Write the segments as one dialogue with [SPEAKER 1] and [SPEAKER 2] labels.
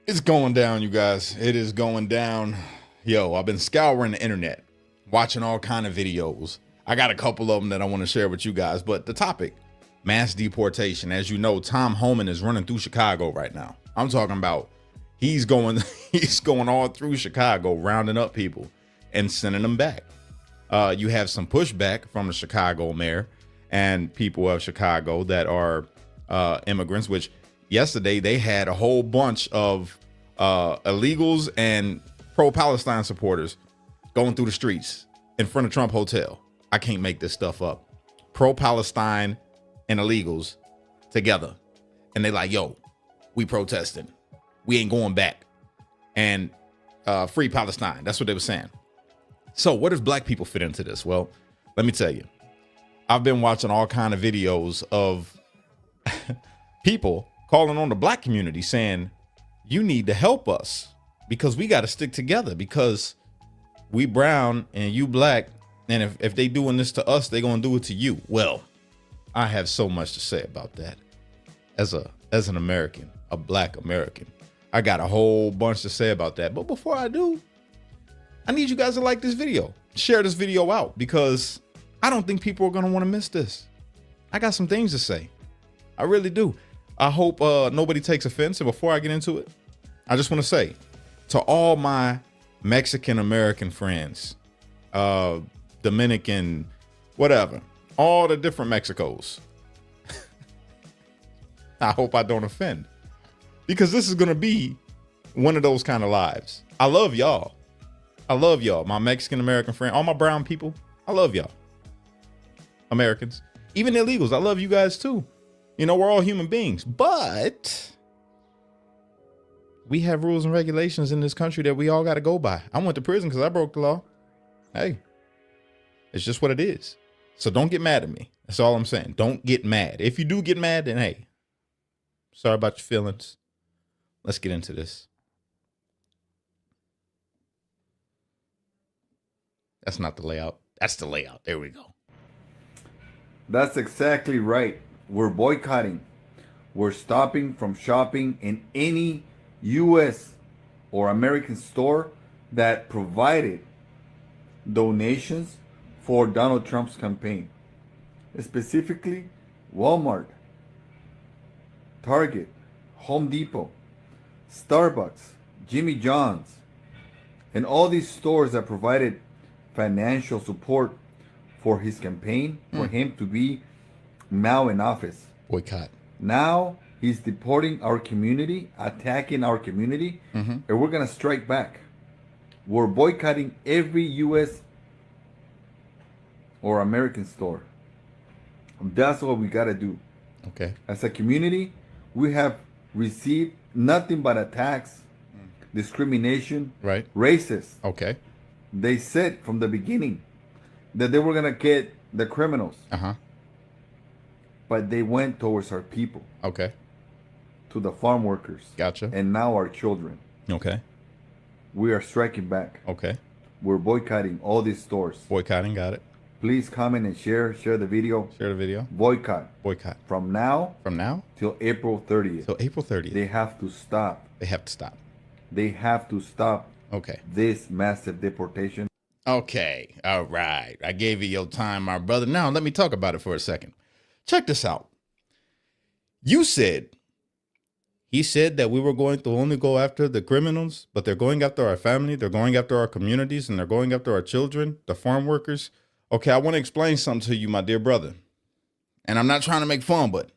[SPEAKER 1] It's going down, you guys. It is going down. Yo, I've been scouring the internet, watching all kind of videos. I got a couple of them that I want to share with you guys, but the topic, mass deportation. As you know, Tom Homan is running through Chicago right now. I'm talking about he's going he's going all through Chicago, rounding up people and sending them back. You have some pushback from the Chicago mayor and people of Chicago that are immigrants, which yesterday they had a whole bunch of illegals and pro-Palestine supporters going through the streets in front of Trump Hotel. I can't make this stuff up. Pro-Palestine and illegals together. And they like, yo, we protesting. We ain't going back. And free Palestine. That's what they were saying. So what does black people fit into this? Well, let me tell you. I've been watching all kind of videos of people calling on the black community saying, you need to help us because we got to stick together because we brown and you black. And if they doing this to us, they going to do it to you. Well, I have so much to say about that as an American, a black American. I got a whole bunch to say about that. But before I do, I need you guys to like this video, share this video out because I don't think people are going to want to miss this. I got some things to say. I really do. I hope nobody takes offense. And before I get into it, I just want to say to all my Mexican American friends, Dominican, whatever, all the different Mexicos. I hope I don't offend because this is going to be one of those kind of lives. I love y'all. I love y'all. My Mexican American friend, all my brown people. I love y'all. Americans, even illegals. I love you guys too. You know, we're all human beings, but we have rules and regulations in this country that we all got to go by. I went to prison because I broke the law. Hey, it's just what it is. So don't get mad at me. That's all I'm saying. Don't get mad. If you do get mad, then hey, sorry about your feelings. Let's get into this. That's not the layout. That's the layout. There we go.
[SPEAKER 2] That's exactly right. We're boycotting. We're stopping from shopping in any U.S. or American store that provided donations for Donald Trump's campaign. Specifically, Walmart, Target, Home Depot, Starbucks, Jimmy John's, and all these stores that provided financial support for his campaign, for him to be now in office.
[SPEAKER 1] Boycott.
[SPEAKER 2] Now he's deporting our community, attacking our community, and we're going to strike back. We're boycotting every U.S. or American store. That's what we got to do.
[SPEAKER 1] Okay.
[SPEAKER 2] As a community, we have received nothing but attacks, discrimination,
[SPEAKER 1] Right.
[SPEAKER 2] racist.
[SPEAKER 1] Okay.
[SPEAKER 2] They said from the beginning that they were going to get the criminals.
[SPEAKER 1] Uh-huh.
[SPEAKER 2] But they went towards our people,
[SPEAKER 1] Okay.
[SPEAKER 2] to the farm workers.
[SPEAKER 1] Gotcha.
[SPEAKER 2] And now our children.
[SPEAKER 1] Okay.
[SPEAKER 2] We are striking back.
[SPEAKER 1] Okay.
[SPEAKER 2] We're boycotting all these stores.
[SPEAKER 1] Boycotting. Got it.
[SPEAKER 2] Please comment and share the video.
[SPEAKER 1] Share the video.
[SPEAKER 2] Boycott.
[SPEAKER 1] Boycott.
[SPEAKER 2] From now
[SPEAKER 1] From now
[SPEAKER 2] till April 30th.
[SPEAKER 1] till April 30th.
[SPEAKER 2] They have to stop.
[SPEAKER 1] They have to stop.
[SPEAKER 2] They have to stop
[SPEAKER 1] Okay.
[SPEAKER 2] this massive deportation.
[SPEAKER 1] Okay. All right. I gave you your time, my brother. Now let me talk about it for a second. Check this out. He said that we were going to only go after the criminals, but they're going after our family. They're going after our communities and they're going after our children, the farm workers. Okay. I want to explain something to you, my dear brother. And I'm not trying to make fun, but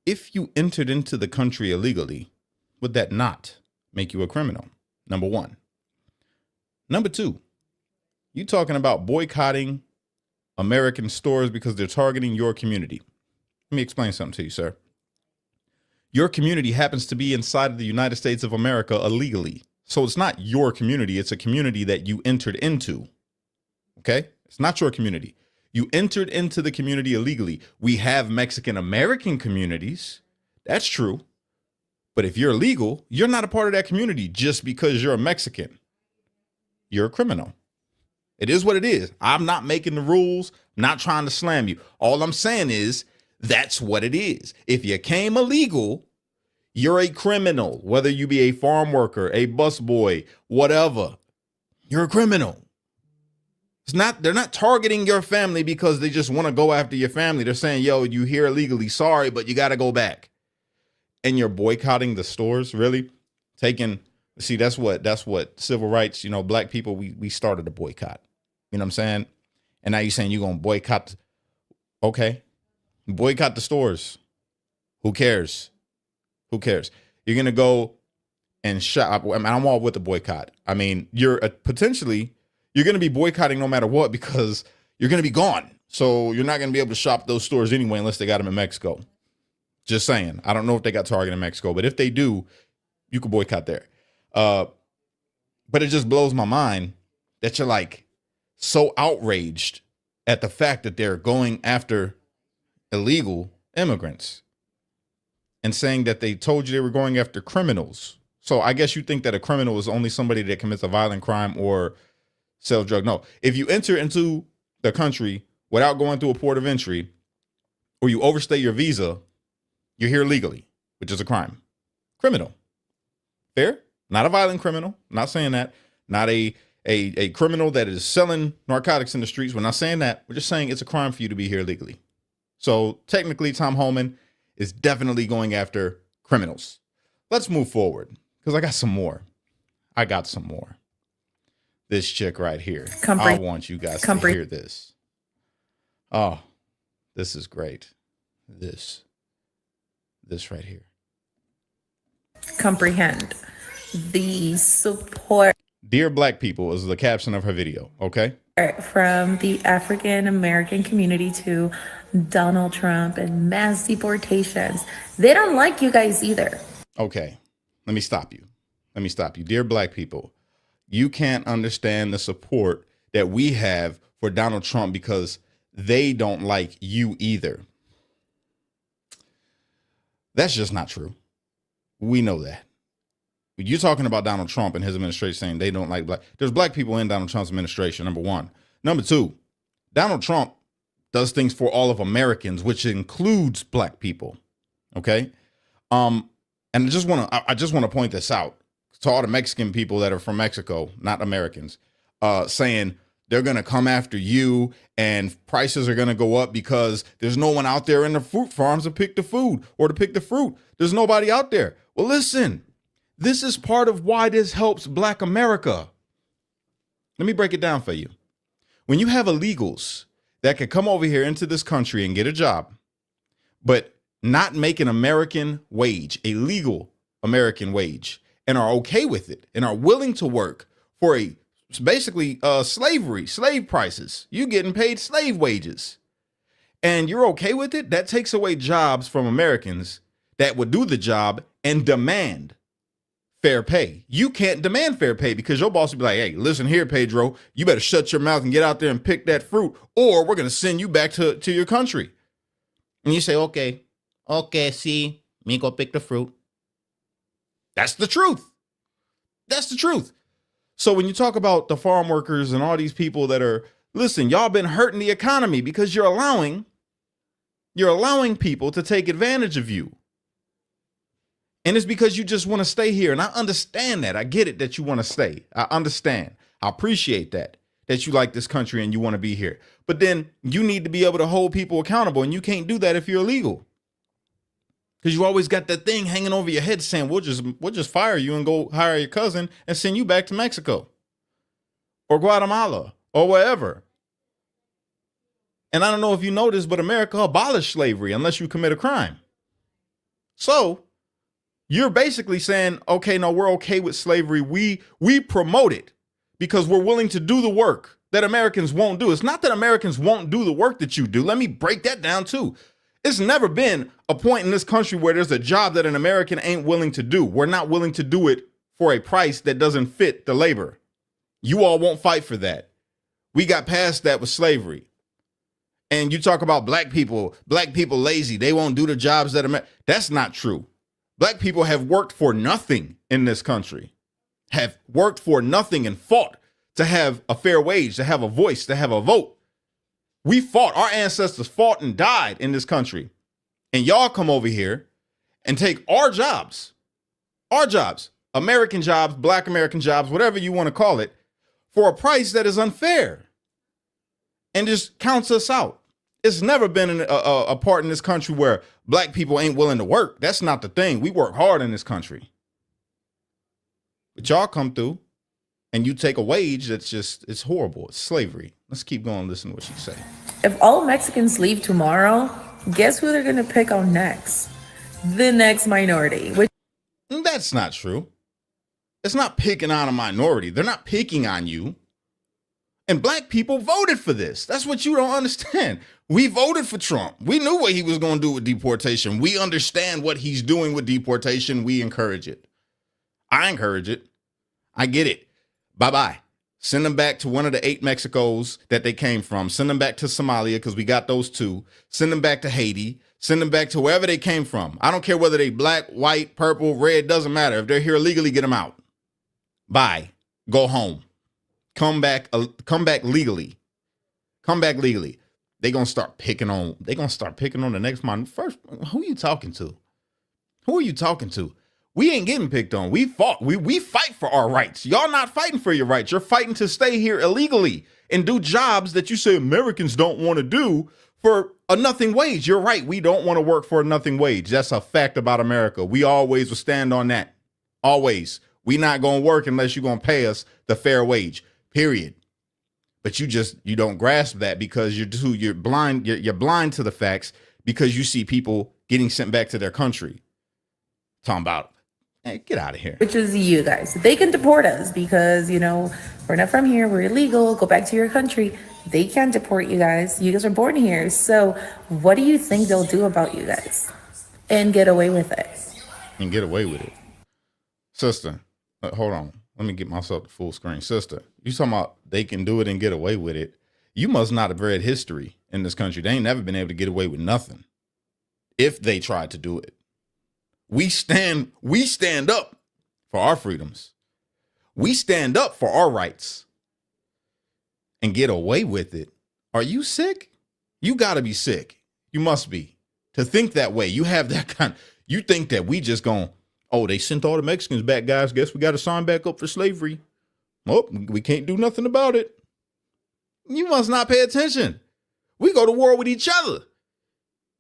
[SPEAKER 1] if you entered into the country illegally, would that not make you a criminal? Number one. Number two, you talking about boycotting American stores because they're targeting your community. Let me explain something to you, sir. Your community happens to be inside of the United States of America illegally. So it's not your community. It's a community that you entered into. Okay? It's not your community. You entered into the community illegally. We have Mexican American communities. That's true. But if you're illegal, you're not a part of that community just because you're a Mexican. You're a criminal. It is what it is. I'm not making the rules. I'm not trying to slam you. All I'm saying is that's what it is. If you came illegal, You're a criminal, whether you be a farm worker, a busboy, whatever. You're a criminal. They're not targeting your family because they just want to go after your family. They're saying, yo, you here illegally. Sorry, but you got to go back. And you're boycotting the stores, really? See, that's what civil rights, black people, we started a boycott. You know what I'm saying? And now you're saying you're going to boycott. Okay. Boycott the stores. Who cares? Who cares? You're going to go and shop. I'm all with the boycott. I mean, you're going to be boycotting no matter what because you're going to be gone. So you're not going to be able to shop those stores anyway unless they got them in Mexico. Just saying. I don't know if they got Target in Mexico, but if they do, you could boycott there. But it just blows my mind that you're like so outraged at the fact that they're going after illegal immigrants and saying that they told you they were going after criminals. So I guess you think that a criminal is only somebody that commits a violent crime or sells drugs. No, if you enter into the country without going through a port of entry or you overstay your visa, you're here legally, which is a crime. Criminal. Fair? Not a violent criminal. Not saying that. Not a criminal that is selling narcotics in the streets. We're not saying that. We're just saying it's a crime for you to be here legally. So technically, Tom Homan is definitely going after criminals. Let's move forward because I got some more. This chick right here. I want you guys to hear this. Oh, this is great. This right here.
[SPEAKER 3] Comprehend the support.
[SPEAKER 1] Dear Black people is the caption of her video, okay?
[SPEAKER 3] From the African American community to Donald Trump and mass deportations. They don't like you guys either.
[SPEAKER 1] Okay, let me stop you. Dear Black people, you can't understand the support that we have for Donald Trump because they don't like you either. That's just not true. We know that. You're talking about Donald Trump and his administration saying they don't like black. There's black people in Donald Trump's administration, number one. Number two, Donald Trump does things for all of Americans, which includes black people. Okay. And I just want to point this out to all the Mexican people that are from Mexico, not Americans, saying they're going to come after you and prices are going to go up because there's no one out there in the fruit farms to pick the food or to pick the fruit. There's nobody out there. Well, listen, this is part of why this helps Black America. Let me break it down for you. When you have illegals that can come over here into this country and get a job, but not make an American wage, a legal American wage, and are okay with it and are willing to work for basically slave prices. You getting paid slave wages and you're okay with it. That takes away jobs from Americans that would do the job and demand fair pay. You can't demand fair pay because your boss will be like, hey, listen here, Pedro, you better shut your mouth and get out there and pick that fruit or we're going to send you back to your country. And you say, okay, see, me go pick the fruit. That's the truth. So when you talk about the farm workers and all these people that are, listen, y'all been hurting the economy because you're allowing people to take advantage of you. And it's because you just want to stay here. And I understand that. I get it that you want to stay. I understand. I appreciate that you like this country and you want to be here. But then you need to be able to hold people accountable. And you can't do that if you're illegal. Because you always got that thing hanging over your head saying, we'll just fire you and go hire your cousin and send you back to Mexico or Guatemala or wherever. And I don't know if you know this, but America abolished slavery unless you commit a crime. So you're basically saying, okay, no, we're okay with slavery. We promote it because we're willing to do the work that Americans won't do. It's not that Americans won't do the work that you do. Let me break that down too. It's never been a point in this country where there's a job that an American ain't willing to do. We're not willing to do it for a price that doesn't fit the labor. You all won't fight for that. We got past that with slavery. And you talk about black people lazy. They won't do the jobs that that's not true. Black people have worked for nothing in this country, have worked for nothing and fought to have a fair wage, to have a voice, to have a vote. We fought. Our ancestors fought and died in this country. And y'all come over here and take our jobs, American jobs, Black American jobs, whatever you want to call it, for a price that is unfair and just counts us out. It's never been a part in this country where Black people ain't willing to work. That's not the thing. We work hard in this country. But y'all come through and you take a wage that's just, it's horrible. It's slavery. Let's keep going and listen to what she say.
[SPEAKER 3] If all Mexicans leave tomorrow, guess who they're going to pick on next? The next minority.
[SPEAKER 1] That's not true. It's not picking on a minority. They're not picking on you. And Black people voted for this. That's what you don't understand. We voted for Trump. We knew what he was going to do with deportation. We understand what he's doing with deportation. We encourage it. I encourage it. I get it. Bye-bye. Send them back to one of the 8 Mexicos that they came from. Send them back to Somalia because we got those 2. Send them back to Haiti. Send them back to wherever they came from. I don't care whether they black, white, purple, red, doesn't matter. If they're here illegally, get them out. Bye. Go home. Come back legally. Come back legally. They're going to start picking on the next month. First, who are you talking to? Who are you talking to? We ain't getting picked on. We fought. We fight for our rights. Y'all not fighting for your rights. You're fighting to stay here illegally and do jobs that you say Americans don't want to do for a nothing wage. You're right. We don't want to work for a nothing wage. That's a fact about America. We always will stand on that. Always. We not going to work unless you're going to pay us the fair wage, period. But you don't grasp that because you're blind. You're blind to the facts because you see people getting sent back to their country. Talking about, hey, get out of here.
[SPEAKER 3] Which is you guys. They can deport us because, we're not from here. We're illegal. Go back to your country. They can't deport you guys. You guys are born here. So what do you think they'll do about you guys and get away with it?
[SPEAKER 1] And get away with it. Sister, hold on. Let me get myself to full screen. Sister, you talking about they can do it and get away with it. You must not have read history in this country. They ain't never been able to get away with nothing if they tried to do it. We stand up for our freedoms. We stand up for our rights and get away with it. Are you sick? You got to be sick. You must be. To think that way. You have that you think that we just going, oh, they sent all the Mexicans back, guys. Guess we got to sign back up for slavery. Oh, we can't do nothing about it. You must not pay attention. We go to war with each other.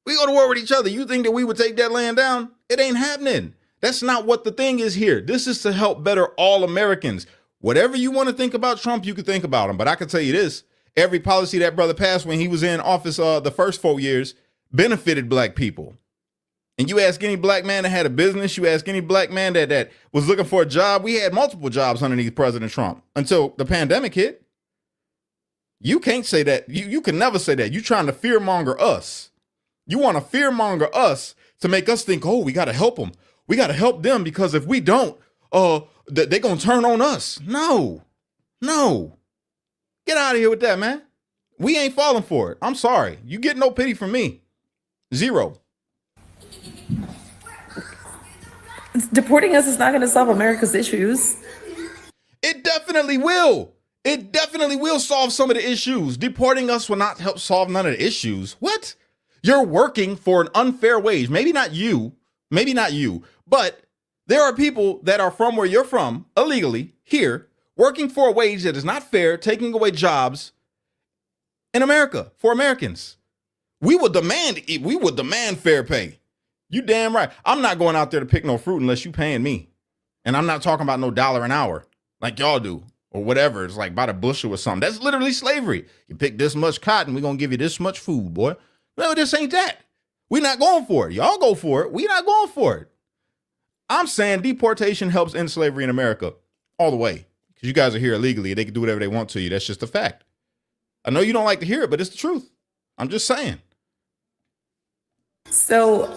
[SPEAKER 1] You think that we would take that land down? It ain't happening. That's not what the thing is here. This is to help better all Americans. Whatever you want to think about Trump, you can think about him. But I can tell you this. Every policy that brother passed when he was in office the first 4 years benefited Black people. And you ask any Black man that had a business, you ask any Black man that was looking for a job, we had multiple jobs underneath President Trump until the pandemic hit. You can't say that. You can never say that. You're trying to fearmonger us. You want to fearmonger us to make us think, oh, we got to help them. We got to help them because if we don't, they're going to turn on us. No. Get out of here with that, man. We ain't falling for it. I'm sorry. You get no pity from me. Zero.
[SPEAKER 3] Deporting us is not going to solve America's issues.
[SPEAKER 1] It definitely will. It definitely will solve some of the issues. Deporting us will not help solve none of the issues. What? You're working for an unfair wage. Maybe not you, but there are people that are from where you're from illegally here working for a wage that is not fair, taking away jobs in America for Americans. We would demand fair pay. You damn right. I'm not going out there to pick no fruit unless you paying me. And I'm not talking about no $1 an hour like y'all do or whatever. It's like by the bushel or something. That's literally slavery. You pick this much cotton, we're going to give you this much food, boy. No, this ain't that. We're not going for it. Y'all go for it. We're not going for it. I'm saying deportation helps end slavery in America all the way. Because you guys are here illegally. They can do whatever they want to you. That's just a fact. I know you don't like to hear it, but it's the truth. I'm just saying.
[SPEAKER 3] So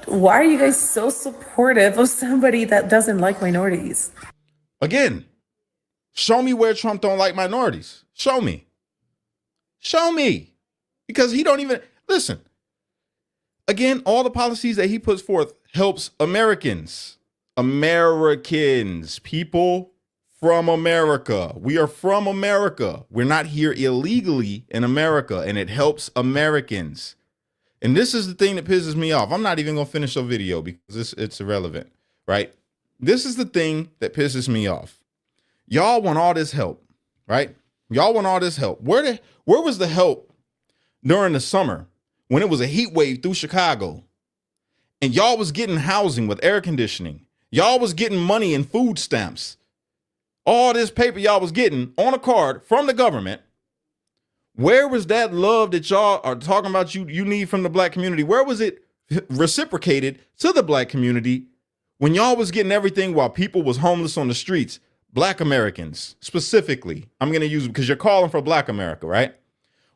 [SPEAKER 3] why are you guys so supportive of somebody that doesn't like minorities?
[SPEAKER 1] Again, show me where Trump don't like minorities. Show me. Because he don't even, listen, again, all the policies that he puts forth helps Americans, people from America. We are from America. We're not here illegally in America, and it helps Americans. And this is the thing that pisses me off. I'm not even going to finish the video because it's irrelevant, right? This is the thing that pisses me off. Y'all want all this help, right? Y'all want all this help. Where was the help during the summer when it was a heat wave through Chicago and y'all was getting housing with air conditioning? Y'all was getting money and food stamps. All this paper y'all was getting on a card from the government. Where was that love that y'all are talking about you need from the black community? Where was it reciprocated to the black community when y'all was getting everything while people was homeless on the streets? Black Americans specifically. I'm going to use because you're calling for Black America, right?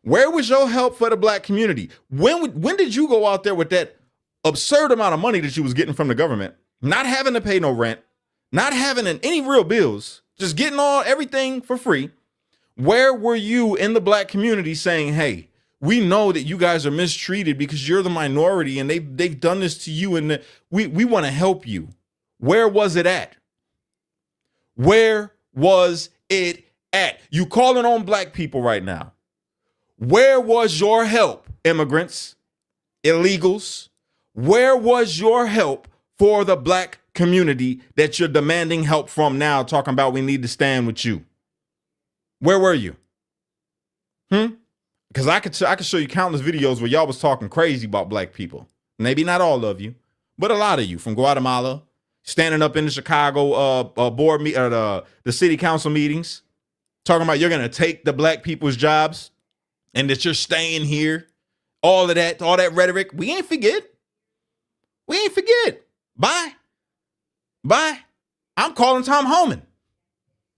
[SPEAKER 1] Where was your help for the black community? When did you go out there with that absurd amount of money that you was getting from the government, not having to pay no rent, not having any real bills, just getting everything for free? Where were you in the black community saying, hey, we know that you guys are mistreated because you're the minority and they've done this to you and we want to help you? Where was it at? Where was it at? You calling on black people right now. Where was your help, immigrants, illegals? Where was your help for the black community that you're demanding help from now, talking about we need to stand with you? Where were you? Because I could show you countless videos where y'all was talking crazy about black people. Maybe not all of you, but a lot of you from Guatemala, standing up in the Chicago board the city council meetings, talking about you're gonna take the black people's jobs and that you're staying here. All of that, all that rhetoric. We ain't forget. Bye. I'm calling Tom Homan.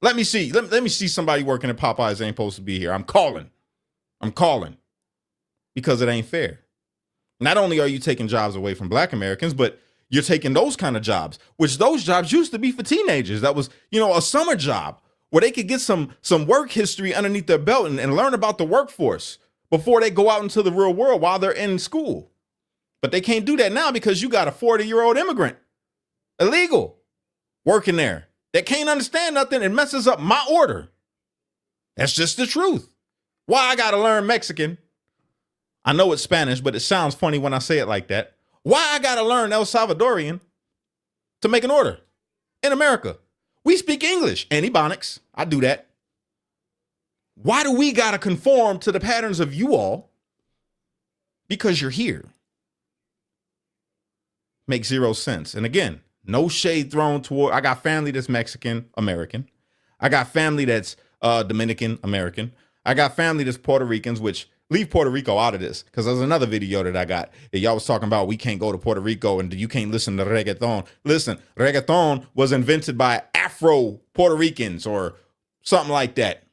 [SPEAKER 1] Let me see. Let me see somebody working at Popeyes ain't supposed to be here. I'm calling. Because it ain't fair. Not only are you taking jobs away from black Americans, but you're taking those kind of jobs, which those jobs used to be for teenagers. That was, a summer job where they could get some work history underneath their belt and learn about the workforce before they go out into the real world while they're in school. But they can't do that now because you got a 40-year-old immigrant, illegal, working there that can't understand nothing and messes up my order. That's just the truth. Why I got to learn Mexican? I know it's Spanish, but it sounds funny when I say it like that. Why I got to learn El Salvadorian to make an order in America? We speak English and Ebonics. I do that. Why do we got to conform to the patterns of you all? Because you're here. Makes zero sense. And again, no shade thrown toward, I got family that's Mexican American. I got family that's Dominican American. I got family that's Puerto Ricans, which leave Puerto Rico out of this because there's another video that I got that y'all was talking about we can't go to Puerto Rico and you can't listen to reggaeton. Listen, reggaeton was invented by Afro Puerto Ricans or something like that.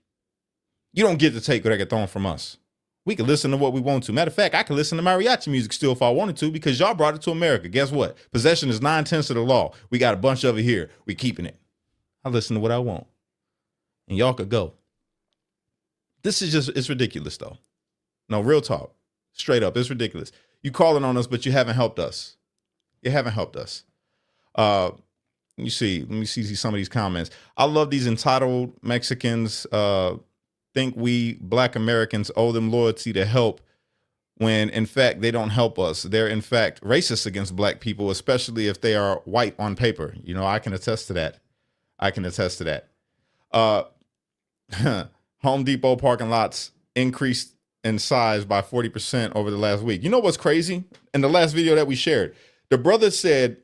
[SPEAKER 1] You don't get to take reggaeton from us. We can listen to what we want to. Matter of fact, I can listen to mariachi music still if I wanted to because y'all brought it to America. Guess what? Possession is 9/10 of the law. We got a bunch of it here. We keeping it. I listen to what I want. And y'all could go. This is just, it's ridiculous though. No, real talk. Straight up, it's ridiculous. You calling on us, but you haven't helped us. You haven't helped us. Let me see some of these comments. I love these entitled Mexicans think we black Americans owe them loyalty to help when in fact they don't help us. They're in fact racist against black people, especially if they are white on paper. I can attest to that. Home Depot parking lots increased in size by 40% over the last week. You know what's crazy? In the last video that we shared, the brother said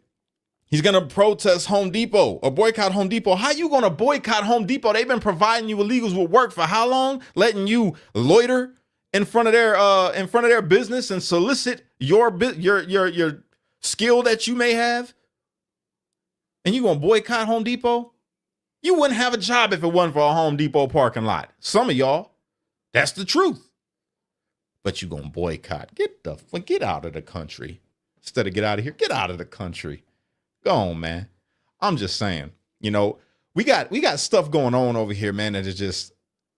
[SPEAKER 1] he's going to protest Home Depot or boycott Home Depot. How you going to boycott Home Depot? They've been providing you illegals with work for how long? Letting you loiter in front of their business and solicit your skill that you may have. And you going to boycott Home Depot? You wouldn't have a job if it wasn't for a Home Depot parking lot. Some of y'all, that's the truth. But you going to boycott. Get out of the country. Instead of get out of here, get out of the country. Go on, man. I'm just saying, we got stuff going on over here, man, that is just,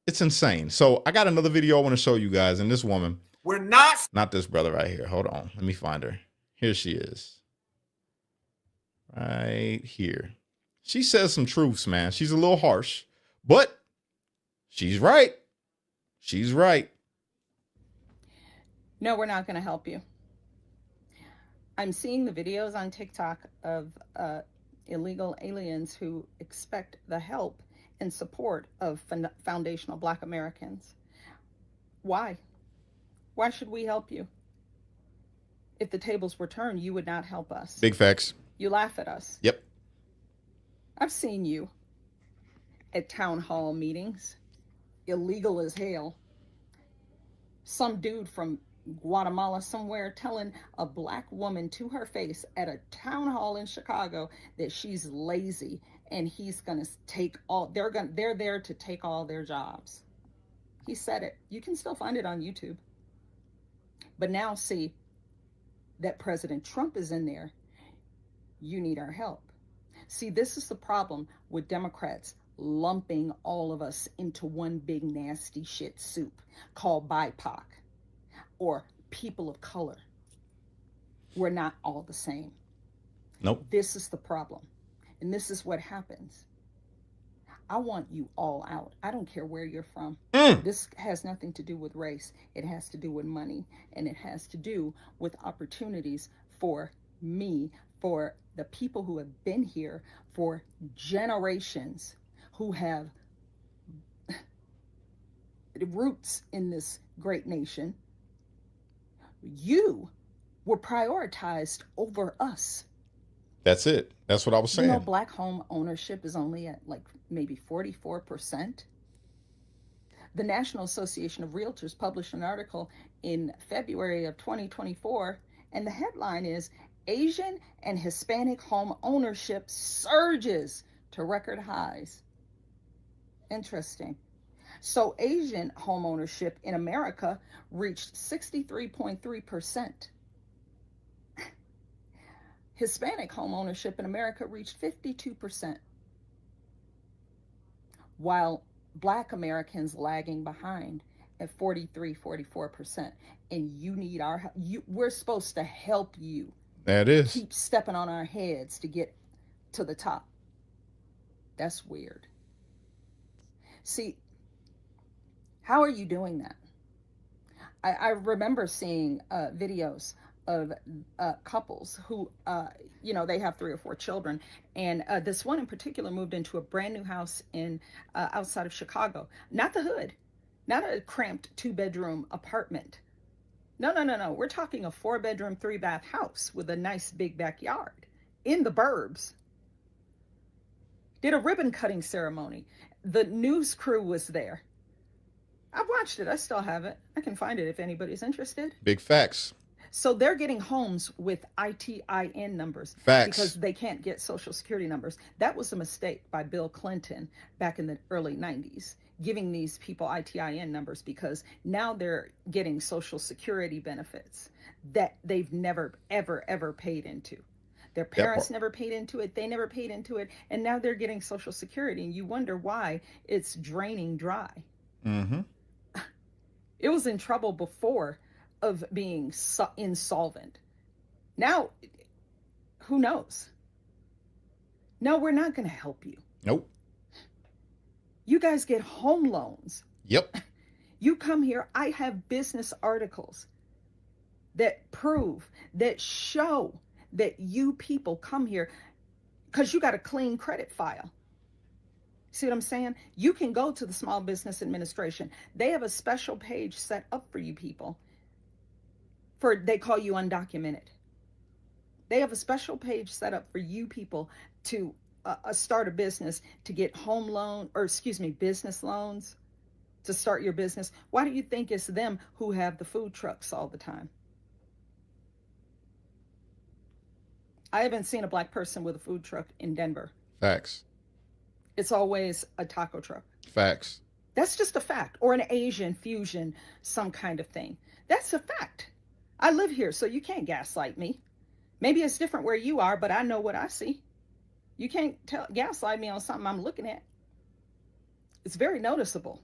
[SPEAKER 1] it's insane. So I got another video I want to show you guys. And this woman, not this brother right here. Hold on. Let me find her. Here she is. Right here. She says some truths, man. She's a little harsh, but she's right.
[SPEAKER 4] No, we're not going to help you. I'm seeing the videos on TikTok of illegal aliens who expect the help and support of foundational Black Americans. Why? Why should we help you? If the tables were turned, you would not help us.
[SPEAKER 1] Big facts.
[SPEAKER 4] You laugh at us.
[SPEAKER 1] Yep.
[SPEAKER 4] I've seen you at town hall meetings, illegal as hell. Some dude from Guatemala somewhere telling a Black woman to her face at a town hall in Chicago that she's lazy and he's gonna take all they're there to take all their jobs. He said it. You can still find it on YouTube. But now see that President Trump is in there. You need our help. See, this is the problem with Democrats lumping all of us into one big nasty shit soup called BIPOC or people of color. We're not all the same.
[SPEAKER 1] Nope.
[SPEAKER 4] This is the problem. And this is what happens. I want you all out. I don't care where you're from. This has nothing to do with race. It has to do with money. And it has to do with opportunities for me, for the people who have been here for generations, who have roots in this great nation. You were prioritized over us.
[SPEAKER 1] That's it. That's what I was saying.
[SPEAKER 4] You know, Black home ownership is only at like maybe 44%. The National Association of Realtors published an article in February of 2024, and the headline is Asian and Hispanic home ownership surges to record highs. Interesting. So Asian home ownership in America reached 63.3%. Hispanic home ownership in America reached 52%, while Black Americans lagging behind at 44%. And you need our help. We're supposed to help you.
[SPEAKER 1] That is.
[SPEAKER 4] Keep stepping on our heads to get to the top. That's weird. See, how are you doing that? I remember seeing videos of couples who, they have 3 or 4 children. And this one in particular moved into a brand new house in outside of Chicago. Not the hood, not a cramped 2-bedroom apartment. No. We're talking a 4-bedroom, 3-bath house with a nice big backyard in the burbs. Did a ribbon cutting ceremony. The news crew was there. I watched it. I still have it. I can find it if anybody's interested.
[SPEAKER 1] Big facts.
[SPEAKER 4] So they're getting homes with ITIN numbers.
[SPEAKER 1] Facts.
[SPEAKER 4] Because they can't get Social Security numbers. That was a mistake by Bill Clinton back in the early 90s, giving these people ITIN numbers, because now they're getting Social Security benefits that they've never, ever paid into. Their parents never paid into it. They never paid into it. And now they're getting Social Security. And you wonder why it's draining dry.
[SPEAKER 1] Mm-hmm.
[SPEAKER 4] It was in trouble before of being insolvent. Now, who knows? No, we're not going to help you.
[SPEAKER 1] Nope.
[SPEAKER 4] You guys get home loans.
[SPEAKER 1] Yep.
[SPEAKER 4] You come here. I have business articles that prove, that show that you people come here because you got a clean credit file. See what I'm saying? You can go to the Small Business Administration. They have a special page set up for you people. They call you undocumented. They have a special page set up for you people to start a business, to get business loans to start your business. Why do you think it's them who have the food trucks all the time? I haven't seen a Black person with a food truck in Denver.
[SPEAKER 1] Facts.
[SPEAKER 4] It's always a taco truck.
[SPEAKER 1] Facts.
[SPEAKER 4] That's just a fact. Or an Asian fusion, some kind of thing. That's a fact. I live here, so you can't gaslight me. Maybe it's different where you are, but I know what I see. You can't gaslight me on something I'm looking at. It's very noticeable.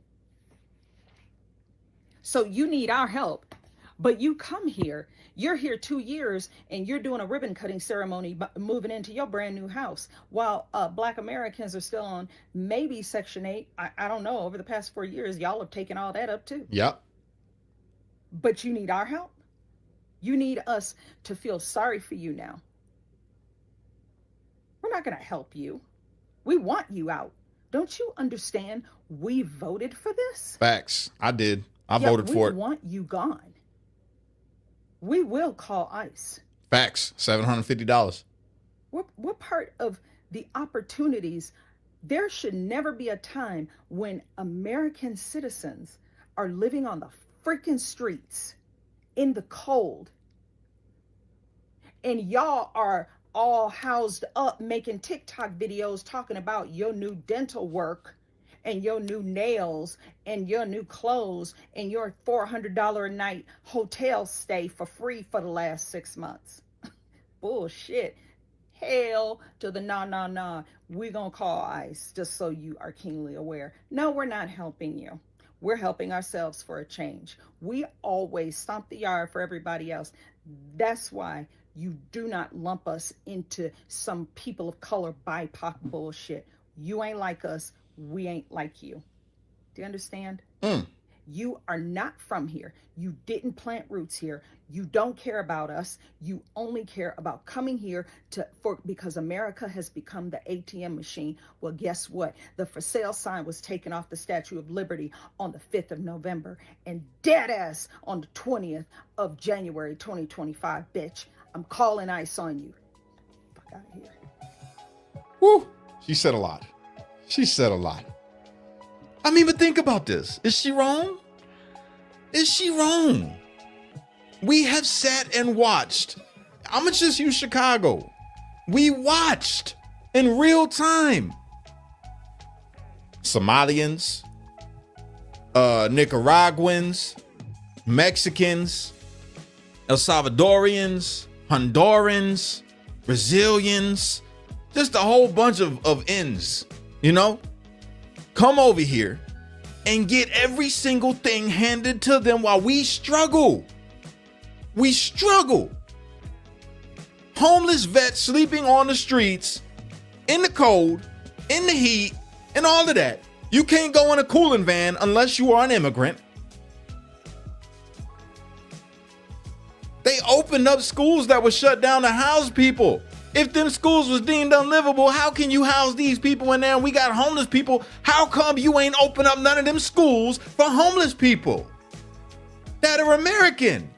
[SPEAKER 4] So you need our help. But you come here, you're here 2 years, and you're doing a ribbon cutting ceremony, moving into your brand new house, while Black Americans are still on maybe Section 8. I don't know. Over the past 4 years, y'all have taken all that up too.
[SPEAKER 1] Yep.
[SPEAKER 4] But you need our help. You need us to feel sorry for you now. We're not going to help you. We want you out. Don't you understand? We voted for this.
[SPEAKER 1] Facts. I did. I
[SPEAKER 4] Yeah,
[SPEAKER 1] voted for it.
[SPEAKER 4] We want you gone. We will call ICE.
[SPEAKER 1] Facts. $750.
[SPEAKER 4] We're part of the opportunities. There should never be a time when American citizens are living on the freaking streets in the cold, and y'all are all housed up making TikTok videos talking about your new dental work and your new nails and your new clothes and your $400 a night hotel stay for free for the last 6 months. Bullshit. Hell to the nah. We're going to call ICE, just so you are keenly aware. No, we're not helping you. We're helping ourselves for a change. We always stomp the yard for everybody else. That's why you do not lump us into some people of color BIPOC bullshit. You ain't like us. We ain't like you. Do you understand? You are not from here. You didn't plant roots here. You don't care about us. You only care about coming here because America has become the ATM machine. Well, guess what? The for sale sign was taken off the Statue of Liberty on the 5th of November and dead ass on the 20th of January 2025, bitch. I'm calling ICE on you. Fuck out of here.
[SPEAKER 1] Woo. She said a lot. She said a lot. I mean, but think about this. Is she wrong? Is she wrong? We have sat and watched. I'm going to just use Chicago. We watched in real time Somalians, Nicaraguans, Mexicans, El Salvadorians, Hondurans, Brazilians, just a whole bunch of ends, you know, come over here and get every single thing handed to them while we struggle. We struggle. Homeless vets sleeping on the streets, in the cold, in the heat, and all of that. You can't go in a cooling van unless you are an immigrant. They opened up schools that were shut down to house people. If them schools was deemed unlivable, how can you house these people in there and we got homeless people? How come you ain't open up none of them schools for homeless people that are American?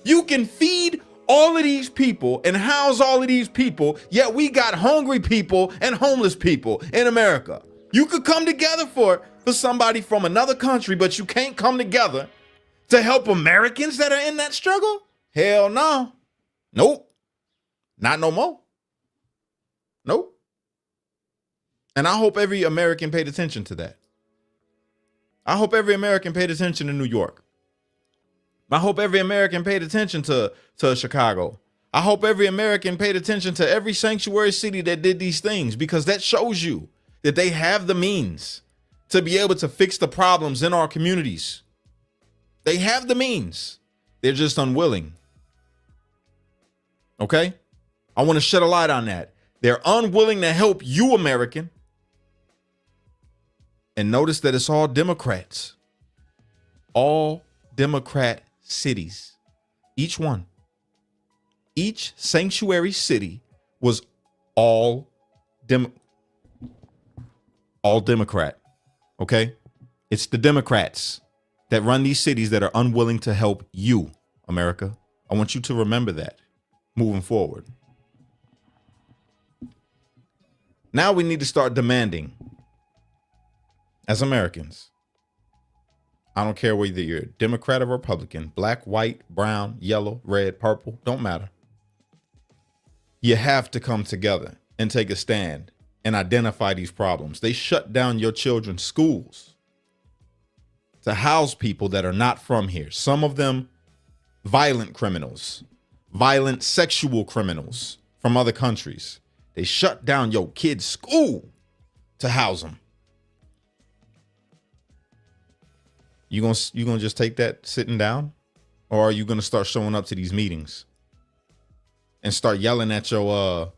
[SPEAKER 1] You can feed all of these people and house all of these people, yet we got hungry people and homeless people in America. You could come together for somebody from another country, but you can't come together to help Americans that are in that struggle? Hell no. Nope. Not no more. Nope. And I hope every American paid attention to that. I hope every American paid attention to New York. I hope every American paid attention to Chicago. I hope every American paid attention to every sanctuary city that did these things, because that shows you that they have the means to be able to fix the problems in our communities. They have the means. They're just unwilling. Okay? I want to shed a light on that. They're unwilling to help you, American. And notice that it's all Democrats. All Democrat cities. Each one. Each sanctuary city was all Democrat. Okay? It's the Democrats that run these cities that are unwilling to help you, America. I want you to remember that moving forward. Now we need to start demanding, as Americans, I don't care whether you're Democrat or Republican, black, white, brown, yellow, red, purple, don't matter. You have to come together and take a stand and identify these problems. They shut down your children's schools to house people that are not from here. Some of them violent criminals, violent sexual criminals from other countries. They shut down your kid's school to house them. You gonna just take that sitting down? Or are you gonna start showing up to these meetings and start yelling at your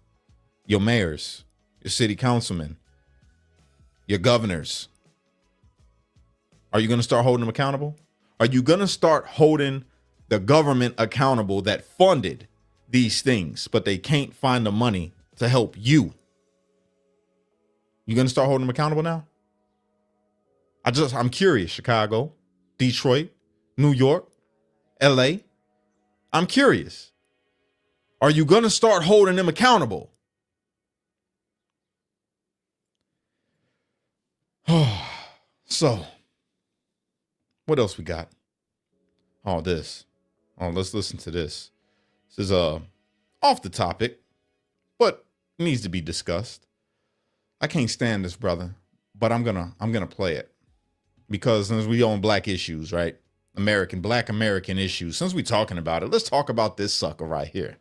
[SPEAKER 1] mayors, your city councilmen, your governors? Are you gonna start holding them accountable? Are you gonna start holding the government accountable that funded these things, but they can't find the money to help you. You gonna start holding them accountable now? I'm curious. Chicago, Detroit, New York, LA. I'm curious. Are you gonna start holding them accountable? So, what else we got? Oh, this. Oh, let's listen to this. This is off the topic, but needs to be discussed. I can't stand this, brother, but I'm gonna play it because since we own black issues, right? Black American issues. Since we're talking about it, let's talk about this sucker right here.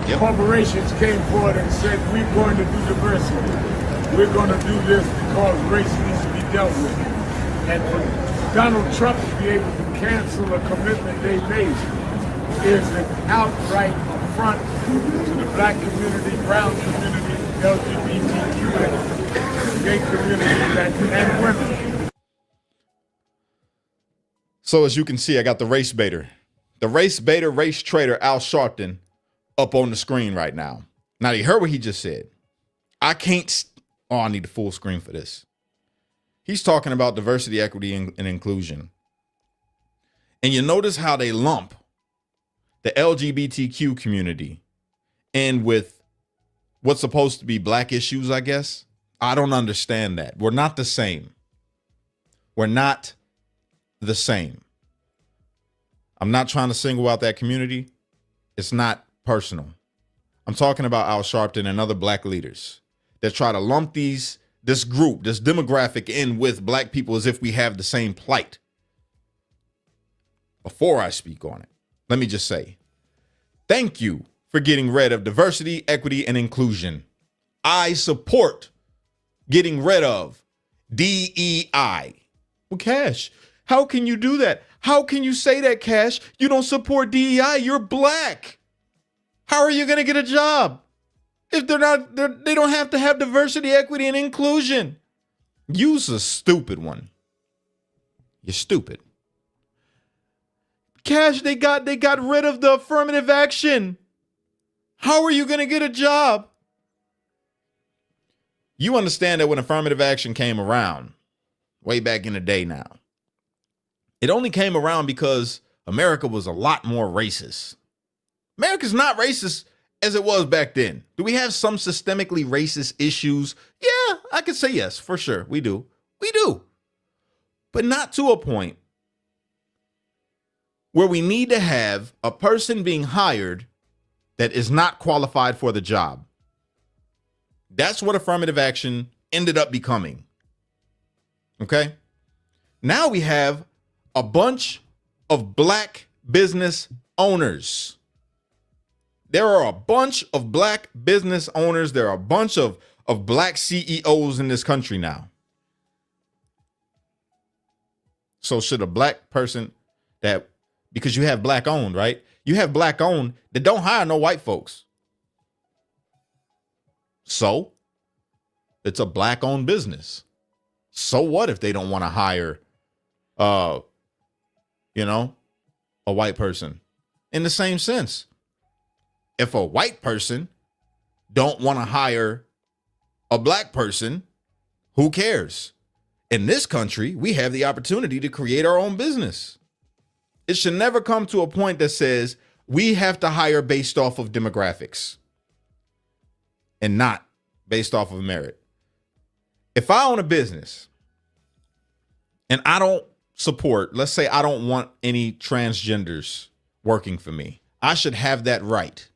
[SPEAKER 5] Yep. Corporations came forward and said, we're going to do diversity. We're going to do this because race needs to be dealt with. And for Donald Trump to be able to cancel a commitment they made is an outright affront to the black community, brown community, LGBTQ, gay community, and women.
[SPEAKER 1] So as you can see, I got the race baiter, race trader, Al Sharpton, up on the screen right now. Now, you heard what he just said. I need the full screen for this. He's talking about diversity, equity, and inclusion. And you notice how they lump the LGBTQ community in with what's supposed to be black issues, I guess. I don't understand that. We're not the same. We're not the same. I'm not trying to single out that community. It's not personal. I'm talking about Al Sharpton and other black leaders that try to lump this group, this demographic in with black people as if we have the same plight. Before I speak on it, let me just say, thank you for getting rid of diversity, equity, and inclusion. I support getting rid of DEI. Well, Cash, how can you do that? How can you say that, Cash? You don't support DEI. You're black. How are you going to get a job? If they don't have to have diversity, equity, and inclusion. You's a stupid one. You're stupid. Cash, they got rid of the affirmative action. How are you going to get a job? You understand that when affirmative action came around, way back in the day now, it only came around because America was a lot more racist. America's not racist as it was back then. Do we have some systemically racist issues? Yeah, I could say yes, for sure. We do. We do. But not to a point where we need to have a person being hired that is not qualified for the job. That's what affirmative action ended up becoming. Okay? Now we have a bunch of black business owners. There are a bunch of black business owners. There are a bunch of black CEOs in this country now. So should a black person because you have black owned, right? You have black owned that don't hire no white folks. So it's a black owned business. So what if they don't want to hire, a white person? In the same sense, if a white person don't want to hire a black person, who cares? In this country, we have the opportunity to create our own business. It should never come to a point that says we have to hire based off of demographics and not based off of merit. If I own a business and I don't support, let's say I don't want any transgenders working for me, I should have that right.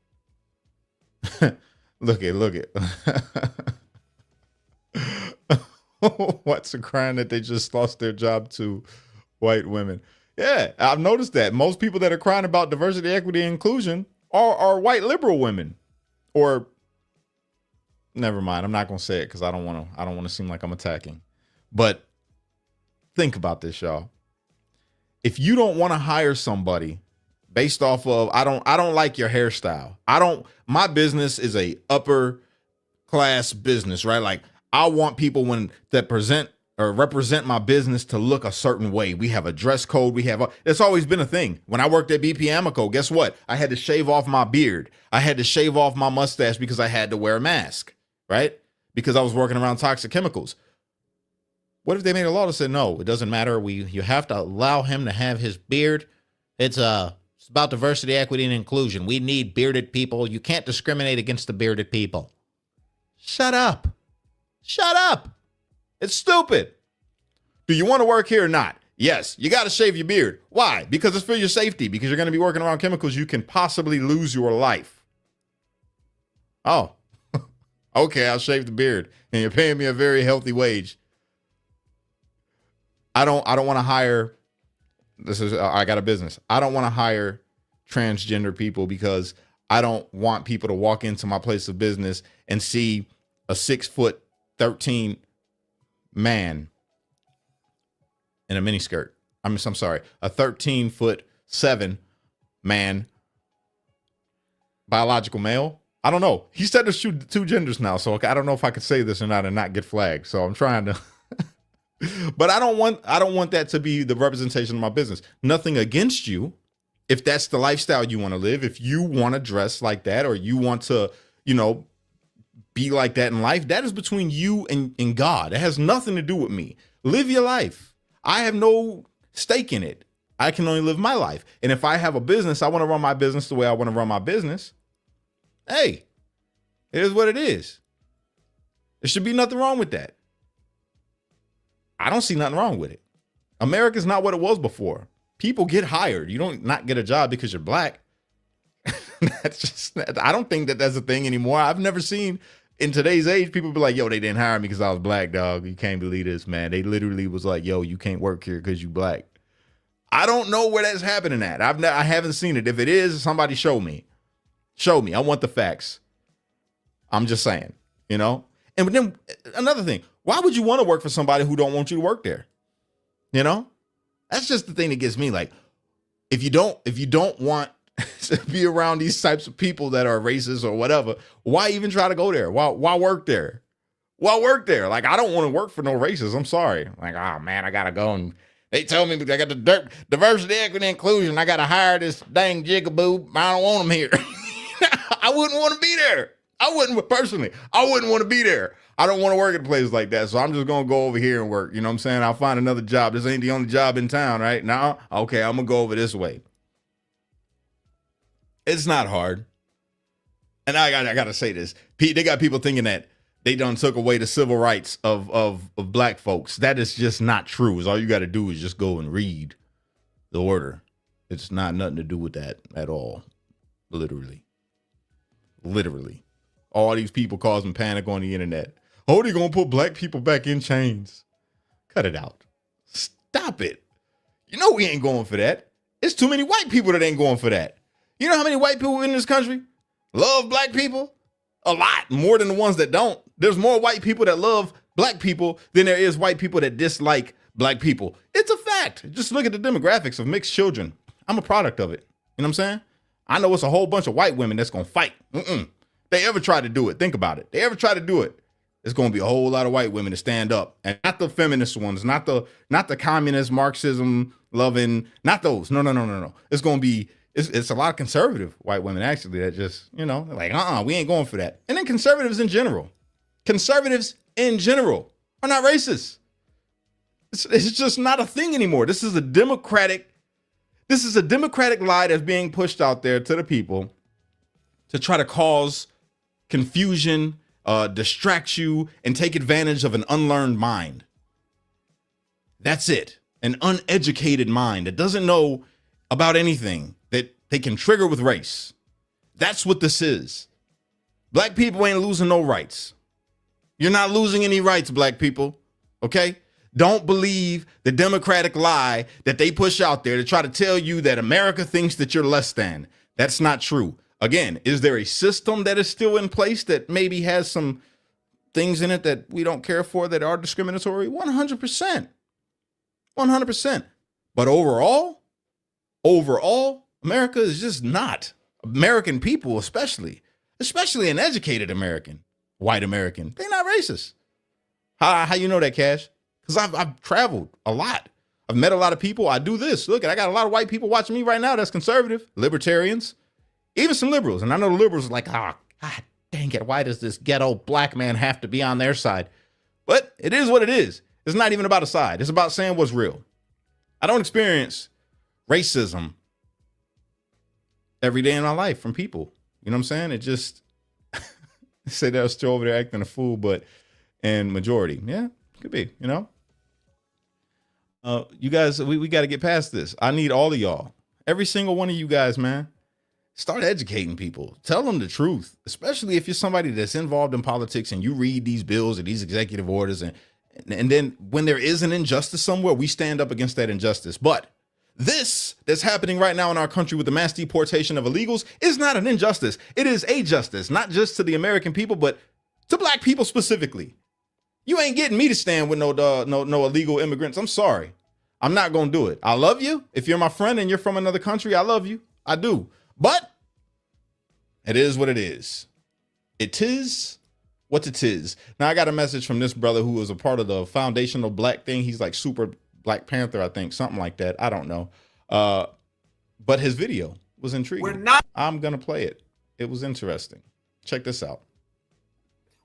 [SPEAKER 1] Look it. What's a crime that they just lost their job to white women? Yeah, I've noticed that most people that are crying about diversity, equity, and inclusion are white liberal women. Or never mind, I'm not gonna say it because I don't want to seem like I'm attacking. But think about this, y'all. If you don't want to hire somebody based off of I don't like your hairstyle. My business is a upper class business, right? Like I want people that present or represent my business to look a certain way. We have a dress code. It's always been a thing. When I worked at BP Amico, guess what? I had to shave off my beard. I had to shave off my mustache because I had to wear a mask, right? Because I was working around toxic chemicals. What if they made a law that said, no, it doesn't matter. You have to allow him to have his beard. It's about diversity, equity, and inclusion. We need bearded people. You can't discriminate against the bearded people. Shut up. Shut up. It's stupid. Do you want to work here or not? Yes, you got to shave your beard. Why? Because it's for your safety. Because you're going to be working around chemicals. You can possibly lose your life. Oh, okay, I'll shave the beard. And you're paying me a very healthy wage. I don't want to hire. I got a business. I don't want to hire transgender people because I don't want people to walk into my place of business and see a 6'13" man in a miniskirt. I'm sorry, a 13'7" man, biological male. I don't know. He said there's two genders now, so I don't know if I could say this or not and not get flagged. So I'm trying to. But I don't want that to be the representation of my business. Nothing against you. If that's the lifestyle you want to live, if you want to dress like that, or you want to, be like that in life, that is between you and God. It has nothing to do with me. Live your life. I have no stake in it. I can only live my life. And if I have a business, I want to run my business the way I want to run my business. Hey, it is what it is. There should be nothing wrong with that. I don't see nothing wrong with it. America's not what it was before. People get hired. You don't not get a job because you're black. I don't think that's a thing anymore. I've never seen in today's age, people be like, yo, they didn't hire me because I was black, dog. You can't believe this, man. They literally was like, yo, you can't work here because you black. I don't know where that's happening at. I haven't seen it. If it is, somebody show me. Show me. I want the facts. I'm just saying, And then another thing, why would you want to work for somebody who don't want you to work there? That's just the thing that gets me. Like, if you don't want to be around these types of people that are racist or whatever, why even try to go there? Why work there? Why work there? Like, I don't want to work for no racists. I'm sorry. Like, oh man, I gotta go and they told me I got the diversity, equity, inclusion. I gotta hire this dang jigaboo. I don't want him here. I wouldn't want to be there. I wouldn't want to be there. I don't want to work at places like that. So I'm just going to go over here and work. You know what I'm saying? I'll find another job. This ain't the only job in town, right? Now, okay, I'm going to go over this way. It's not hard. And I got to say this. They got people thinking that they done took away the civil rights of black folks. That is just not true. All you got to do is just go and read the order. It's not nothing to do with that at all. Literally. All these people causing panic on the internet. Oh, they're going to put black people back in chains. Cut it out. Stop it. We ain't going for that. It's too many white people that ain't going for that. You know how many white people in this country love black people? A lot. More than the ones that don't. There's more white people that love black people than there is white people that dislike black people. It's a fact. Just look at the demographics of mixed children. I'm a product of it. You know what I'm saying? I know it's a whole bunch of white women that's going to fight. They ever try to do it. Think about it. They ever try to do it. It's going to be a whole lot of white women to stand up, and not the feminist ones, not the communist Marxism loving, not those. No. It's going to be, it's a lot of conservative white women actually that just, like, we ain't going for that. And then conservatives in general are not racist. It's just not a thing anymore. This is a democratic lie that's being pushed out there to the people to try to cause confusion, distract you, and take advantage of an unlearned mind. That's it. An uneducated mind that doesn't know about anything that they can trigger with race. That's what this is. Black people ain't losing no rights. You're not losing any rights, black people. Okay? Don't believe the democratic lie that they push out there to try to tell you that America thinks that you're less than. That's not true. Again, is there a system that is still in place that maybe has some things in it that we don't care for that are discriminatory? 100%. 100%. But overall, America is just not. American people, especially an educated American, white American, they're not racist. How you know that, Cash? because I've traveled a lot. I've met a lot of people. I do this. Look, I got a lot of white people watching me right now that's conservative, libertarians, even some liberals. And I know the liberals are like, ah, God dang it, why does this ghetto black man have to be on their side? But it is what it is. It's not even about a side. It's about saying what's real. I don't experience racism every day in my life from people. You know what I'm saying? It just say they're still over there acting a fool, but in majority, yeah, could be, you know. You guys, we got to get past this. I need all of y'all, every single one of you guys, man. Start educating people. Tell them the truth, especially if you're somebody that's involved in politics and you read these bills or these executive orders. And then when there is an injustice somewhere, we stand up against that injustice. But this that's happening right now in our country with the mass deportation of illegals is not an injustice. It is a justice, not just to the American people, but to black people specifically. You ain't getting me to stand with no illegal immigrants. I'm sorry. I'm not going to do it. I love you. If you're my friend and you're from another country, I love you. I do. But it is what it is. It is what it is. Now, I got a message from this brother who was a part of the foundational black thing. He's like super Black Panther, I think, something like that. I don't know. But his video was intriguing. I'm going to play it. It was interesting. Check this out.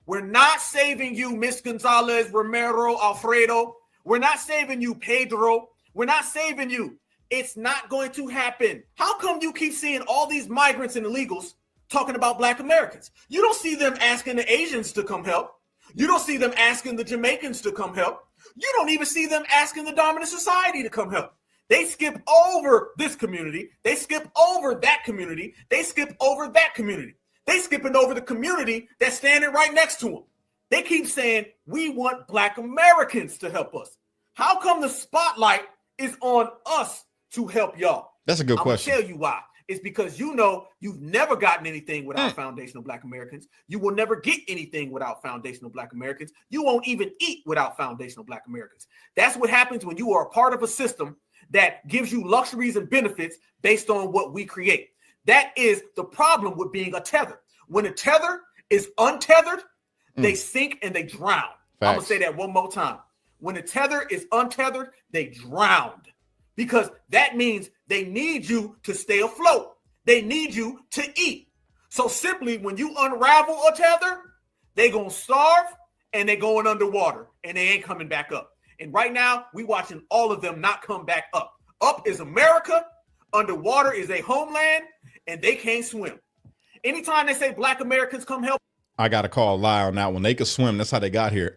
[SPEAKER 6] We're not saving you, Miss Gonzalez, Romero, Alfredo. We're not saving you, Pedro. We're not saving you. It's not going to happen. How come you keep seeing all these migrants and illegals talking about Black Americans? You don't see them asking the Asians to come help. You don't see them asking the Jamaicans to come help. You don't even see them asking the dominant society to come help. They skip over this community. They skip over that community. They skip over that community. They skipping over the community that's standing right next to them. They keep saying, we want Black Americans to help us. How come the spotlight is on us to help y'all?
[SPEAKER 1] That's a good question.
[SPEAKER 6] I'll tell you why. It's because you know you've never gotten anything without foundational Black Americans. You will never get anything without foundational Black Americans. You won't even eat without foundational Black Americans. That's what happens when you are a part of a system that gives you luxuries and benefits based on what we create. That is the problem with being a tether. When a tether is untethered, they sink and they drown.
[SPEAKER 1] Facts.
[SPEAKER 6] I'm going to say that one more time. When a tether is untethered, they drowned. Because that means they need you to stay afloat. They need you to eat. So simply, when you unravel a tether, they going to starve and they going underwater and they ain't coming back up. And right now, we watching all of them not come back up. Up is America. Underwater is a homeland, and they can't swim. Anytime they say Black Americans come help
[SPEAKER 1] I got to call a lie on that one. They could swim. That's how they got here.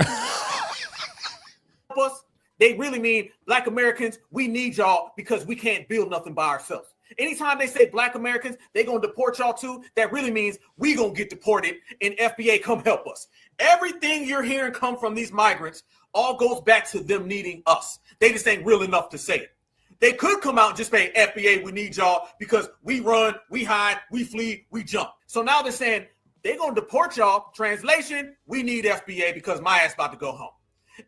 [SPEAKER 6] us, they really mean Black Americans, we need y'all because we can't build nothing by ourselves. Anytime they say Black Americans, they going to deport y'all too. That really means we going to get deported and FBA come help us. Everything you're hearing come from these migrants all goes back to them needing us. They just ain't real enough to say it. They could come out and just say, FBA, we need y'all because we run, we hide, we flee, we jump. So now they're saying they're going to deport y'all. Translation, we need FBA because my ass about to go home.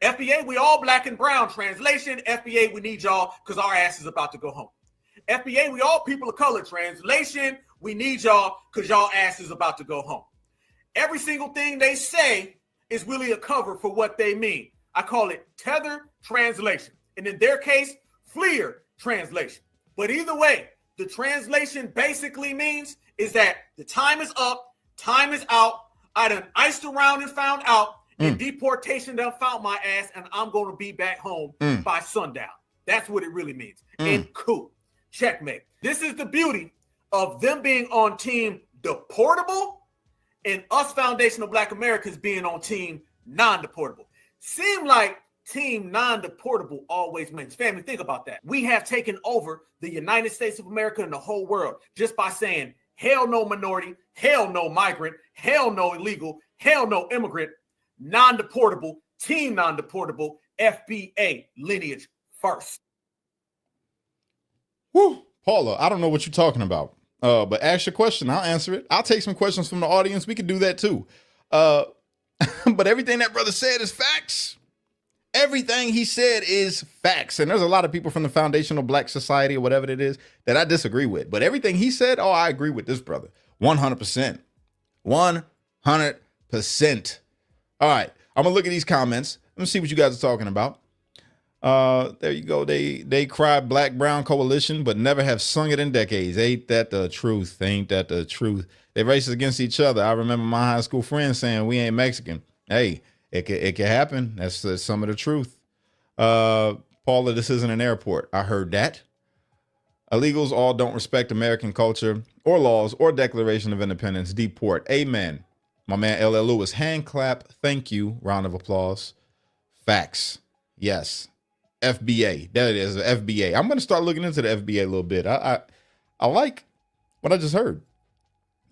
[SPEAKER 6] FBA, we all Black and brown. Translation, FBA, we need y'all because our ass is about to go home. FBA, we all people of color. Translation, we need y'all because y'all ass is about to go home. Every single thing they say is really a cover for what they mean. I call it tether translation. And in their case, FLIR translation. But either way, the translation basically means is that the time is up, time is out. I done iced around and found out, and deportation done found my ass, and I'm going to be back home by sundown. That's what it really means. And cool. Checkmate. This is the beauty of them being on team deportable and us foundational Black Americans being on team non-deportable. Seem like team non-deportable always wins. Family, think about that. We have taken over the United States of America and the whole world just by saying, hell no minority, hell no migrant, hell no illegal, hell no immigrant, non-deportable, team non-deportable, FBA lineage first.
[SPEAKER 1] Whew. Paula, I don't know what you're talking about, but ask your question. I'll answer it. I'll take some questions from the audience. We can do that too. But everything that brother said is facts. Everything he said is facts. And there's a lot of people from the foundational Black society or whatever it is that I disagree with. But everything he said, oh, I agree with this brother. 100%. 100%. All right. I'm going to look at these comments. Let me see what you guys are talking about. There you go. They cried Black Brown Coalition, but never have sung it in decades. Ain't that the truth? Ain't that the truth? They racist against each other. I remember my high school friends saying we ain't Mexican. Hey, it can happen. That's some of the truth. Paula, this isn't an airport. I heard that. Illegals all don't respect American culture or laws or Declaration of Independence. Deport. Amen. My man LL Lewis. Hand clap. Thank you. Round of applause. Facts. Yes. FBA. There it is. FBA. I'm going to start looking into the FBA a little bit. I like what I just heard,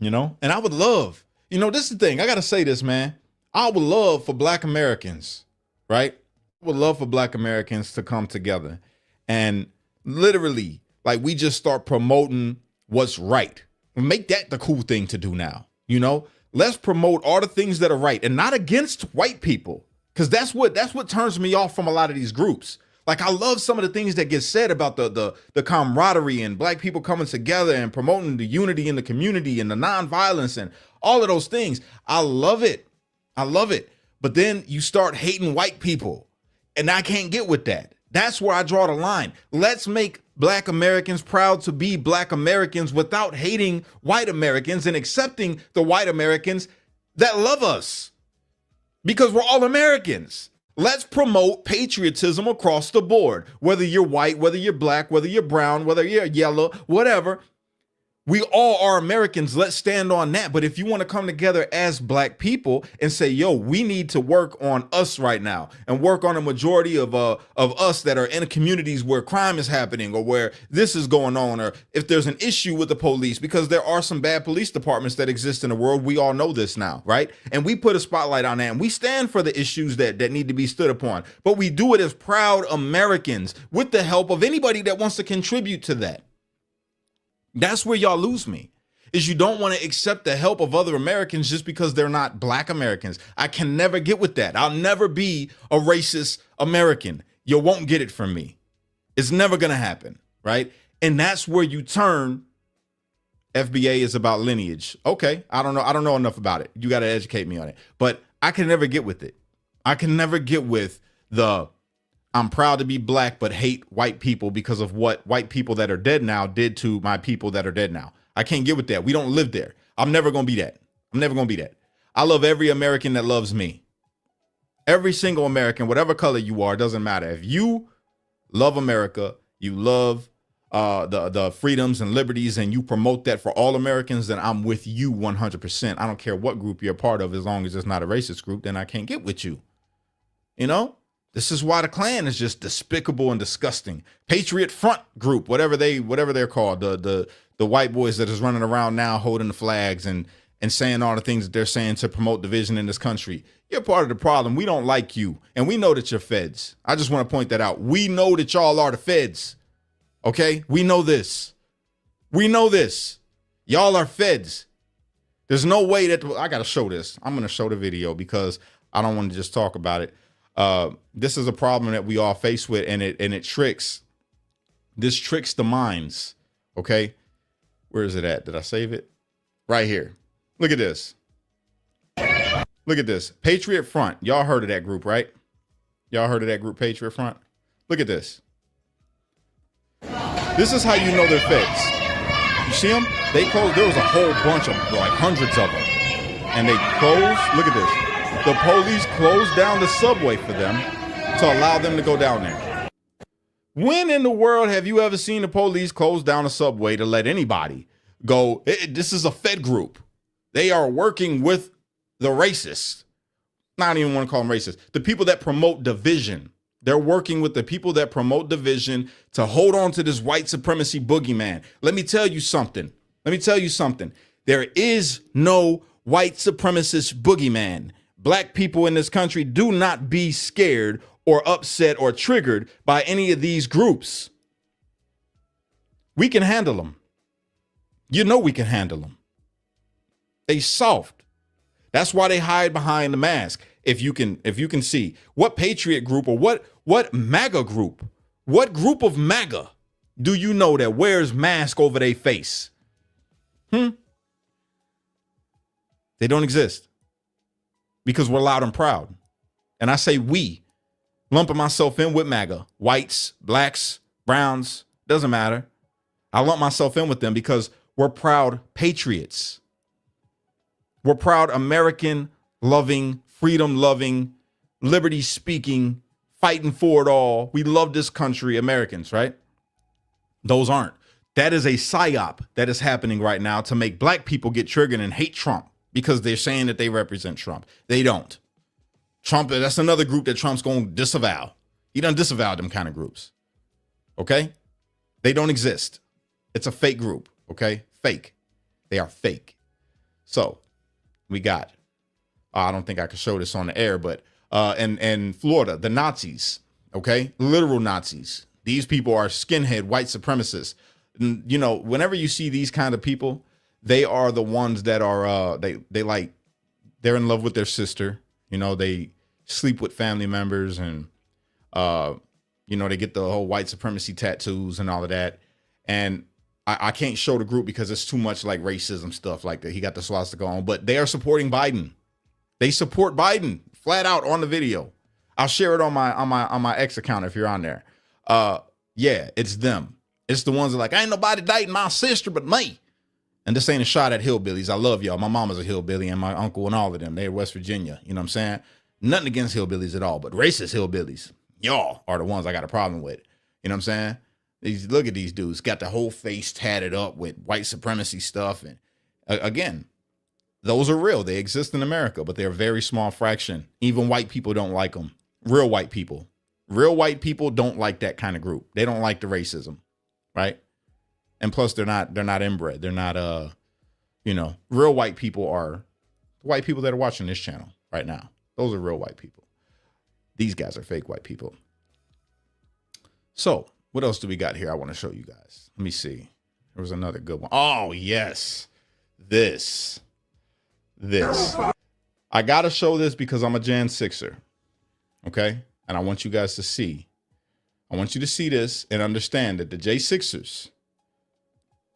[SPEAKER 1] you know, and I would love, you know, this is the thing. I got to say this, man. I would love for Black Americans, right? I would love for Black Americans to come together and literally, like, we just start promoting what's right. Make that the cool thing to do now. You know, let's promote all the things that are right and not against white people. Cause that's what turns me off from a lot of these groups. Like, I love some of the things that get said about the camaraderie and Black people coming together and promoting the unity in the community and the nonviolence and all of those things. I love it. I love it. But then you start hating white people, and I can't get with that. That's where I draw the line. Let's make Black Americans proud to be Black Americans without hating white Americans and accepting the white Americans that love us, because we're all Americans. Let's promote patriotism across the board, whether you're white, whether you're Black, whether you're brown, whether you're yellow, whatever. We all are Americans. Let's stand on that. But if you want to come together as Black people and say, yo, we need to work on us right now and work on a majority of us that are in communities where crime is happening or where this is going on, or if there's an issue with the police, because there are some bad police departments that exist in the world. We all know this now, right? And we put a spotlight on that, and we stand for the issues that need to be stood upon. But we do it as proud Americans with the help of anybody that wants to contribute to that. That's where y'all lose me, is you don't want to accept the help of other Americans just because they're not Black Americans. I can never get with that. I'll never be a racist American. You won't get it from me. It's never going to happen, right? And that's where you turn. FBA is about lineage. Okay, I don't know enough about it. You got to educate me on it. But I can never get with it. I can never get with the I'm proud to be Black, but hate white people because of what white people that are dead now did to my people that are dead now. I can't get with that. We don't live there. I'm never going to be that. I'm never going to be that. I love every American that loves me. Every single American, whatever color you are, doesn't matter. If you love America, you love the freedoms and liberties, and you promote that for all Americans, then I'm with you 100%. I don't care what group you're a part of, as long as it's not a racist group, then I can't get with you. You know? This is why the Klan is just despicable and disgusting. Patriot Front group, whatever they're called, the white boys that is running around now holding the flags and saying all the things that they're saying to promote division in this country. You're part of the problem. We don't like you, and we know that you're feds. I just want to point that out. We know that y'all are the feds. Okay, we know this. We know this. Y'all are feds. There's no way that I got to show this. I'm going to show the video because I don't want to just talk about it. This is a problem that we all face with, and it tricks the minds. Okay. Where is it at? Did I save it? Right here. Look at this. Look at this. Patriot Front. Y'all heard of that group, right? Y'all heard of that group, Patriot Front? Look at this. This is how you know they're feds. You see them? They closed. There was a whole bunch of, like, hundreds of them. And they closed. Look at this. The police closed down the subway for them to allow them to go down there. When in the world have you ever seen the police close down a subway to let anybody go? This is a Fed group. They are working with the racists. Not even want to call them racist. The people that promote division. They're working with the people that promote division to hold on to this white supremacy boogeyman. Let me tell you something. There is no white supremacist boogeyman. Black people in this country, do not be scared or upset or triggered by any of these groups. We can handle them. You know we can handle them. They soft. That's why they hide behind the mask. If you can see what patriot group or what MAGA group, what group of MAGA do you know that wears mask over their face? They don't exist. Because we're loud and proud. And I say we. lumping myself in with MAGA, whites, blacks, browns, doesn't matter. I lump myself in with them because we're proud patriots. We're proud American loving, freedom loving, liberty speaking, fighting for it all. We love this country, Americans, right? Those aren't. That is a psyop that is happening right now to make black people get triggered and hate Trump because they're saying that they represent Trump. They don't. Trump, that's another group that Trump's going to disavow. He done disavowed them kind of groups. Okay? They don't exist. It's a fake group. Okay? Fake. They are fake. So we got, I don't think I can show this on the air, but in Florida, the Nazis, okay? Literal Nazis. These people are skinhead white supremacists. You know, whenever you see these kind of people, they are the ones that are, they're in love with their sister. You know, they sleep with family members and, you know, they get the whole white supremacy tattoos and all of that. And I can't show the group because it's too much like racism stuff like that. He got the swastika on, but they are supporting Biden. They support Biden flat out on the video. I'll share it on my X account if you're on there. Yeah, it's them. It's the ones that are like, ain't nobody dating my sister but me. And this ain't a shot at hillbillies. I love y'all. My mama's a hillbilly and my uncle and all of them. They're West Virginia. You know what I'm saying? Nothing against hillbillies at all, but racist hillbillies, y'all are the ones I got a problem with. You know what I'm saying? Look at these dudes. Got the whole face tatted up with white supremacy stuff. And again, those are real. They exist in America, but they're a very small fraction. Even white people don't like them. Real white people. Real white people don't like that kind of group. They don't like the racism, right? And plus, they're not inbred. They're not, you know, real white people are white people that are watching this channel right now. Those are real white people. These guys are fake white people. So what else do we got here? I want to show you guys. Let me see. There was another good one. Oh, yes. This. I got to show this because I'm a Jan 6er. Okay. And I want you guys to see. I want you to see this and understand that the J6ers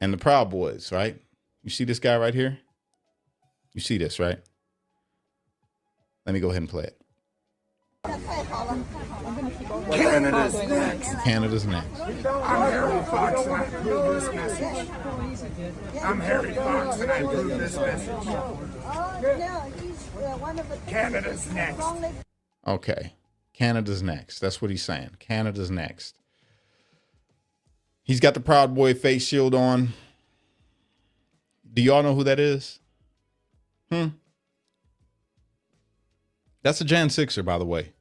[SPEAKER 1] and the Proud Boys, right? You see this guy right here? You see this, right? Let me go ahead and play it.
[SPEAKER 5] Canada's next.
[SPEAKER 1] Canada's next.
[SPEAKER 5] I'm Harry Fox and I approve this message. I'm Harry Fox and I approve this message. Canada's next.
[SPEAKER 1] Okay. Canada's next. That's what he's saying. Canada's next. He's got the Proud Boy face shield on. Do y'all know who that is? That's a Jan 6er, by the way.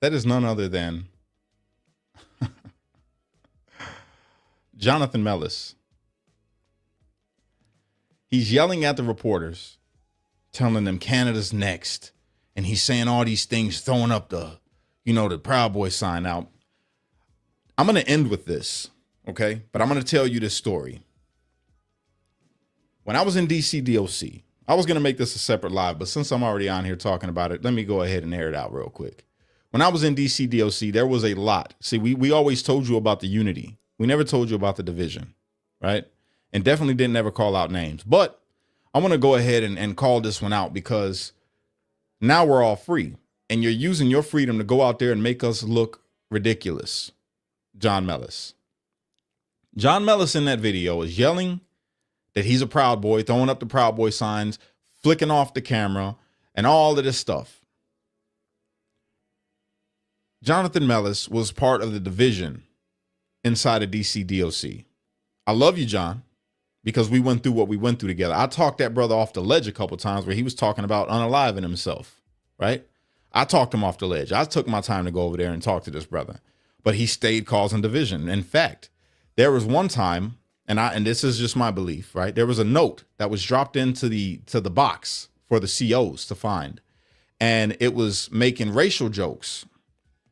[SPEAKER 1] That is none other than Jonathan Mellis. He's yelling at the reporters, telling them Canada's next. And he's saying all these things, throwing up the, you know, the Proud Boy sign out. I'm going to end with this, okay? But I'm going to tell you this story. When I was in DC DOC, I was going to make this a separate live, but since I'm already on here talking about it, let me go ahead and air it out real quick. When I was in DC DOC, there was a lot. See, we always told you about the unity. We never told you about the division, right? And definitely didn't ever call out names. But I want to go ahead and call this one out because now we're all free. And you're using your freedom to go out there and make us look ridiculous. John Mellis. John Mellis in that video is yelling that he's a Proud Boy, throwing up the Proud Boy signs, flicking off the camera, and all of this stuff. Jonathan Mellis was part of the division inside of DC DOC. I love you, John, because we went through what we went through together. I talked that brother off the ledge a couple times where he was talking about unaliving himself, right? I talked him off the ledge. I took my time to go over there and talk to this brother, but he stayed causing division. In fact, there was one time, and this is just my belief, right? There was a note that was dropped into the box for the COs to find, and it was making racial jokes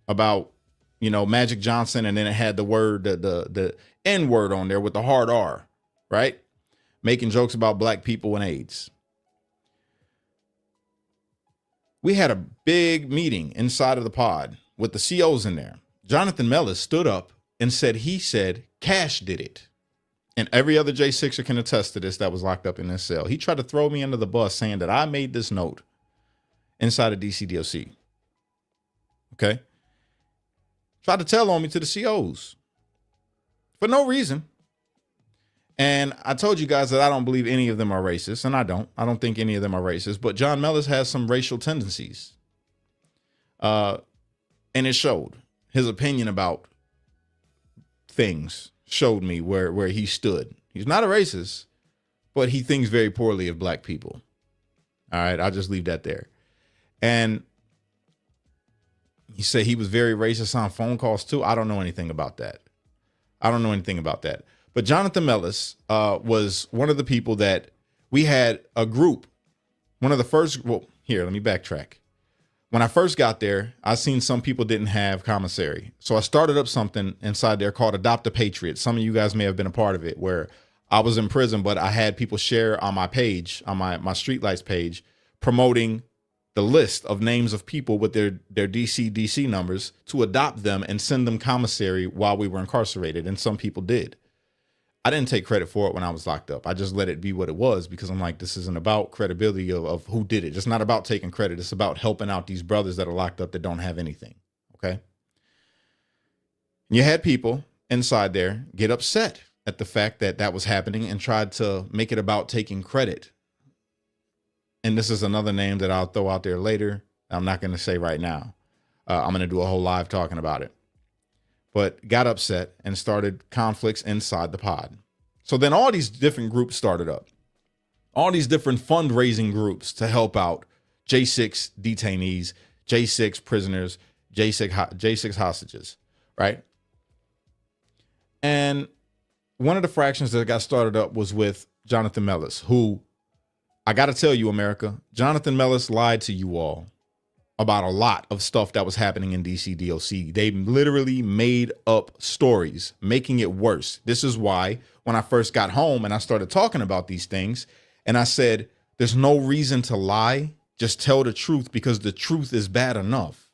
[SPEAKER 1] about, you know, Magic Johnson, and then it had the word, the N word on there with the hard R, right? Making jokes about black people and AIDS. We had a big meeting inside of the pod with the COs in there. Jonathan Mellis stood up and said he said Cash did it. And every other J6er can attest to this that was locked up in this cell. He tried to throw me under the bus saying that I made this note inside of DCDOC. Okay. Tried to tell on me to the COs for no reason. And I told you guys that I don't believe any of them are racist, and I don't think any of them are racist, but John Mellis has some racial tendencies. And it showed. His opinion about things showed me where he stood. He's not a racist, but he thinks very poorly of black people. All right, I'll just leave that there. And he said he was very racist on phone calls too. I don't know anything about that. But Jonathan Mellis was one of the people that we had a group. One of the first. Well, here, let me backtrack. When I first got there, I seen some people didn't have commissary. So I started up something inside there called Adopt a Patriot. Some of you guys may have been a part of it, where I was in prison, but I had people share on my page, on my Streetlights page, promoting the list of names of people with their DC numbers to adopt them and send them commissary while we were incarcerated. And some people did. I didn't take credit for it when I was locked up. I just let it be what it was, because I'm like, this isn't about credibility of who did it. It's not about taking credit. It's about helping out these brothers that are locked up that don't have anything. Okay. You had people inside there get upset at the fact that that was happening and tried to make it about taking credit. And this is another name that I'll throw out there later. I'm not going to say right now. I'm going to do a whole live talking about it. But got upset and started conflicts inside the pod. So then all these different groups started up. All these different fundraising groups to help out J6 detainees, J6 prisoners, J6 hostages, right? And one of the fractions that got started up was with Jonathan Mellis, who, I got to tell you, America, Jonathan Mellis lied to you all about a lot of stuff that was happening in DCDOC. They literally made up stories, making it worse. This is why when I first got home and I started talking about these things, and I said, there's no reason to lie. Just tell the truth, because the truth is bad enough.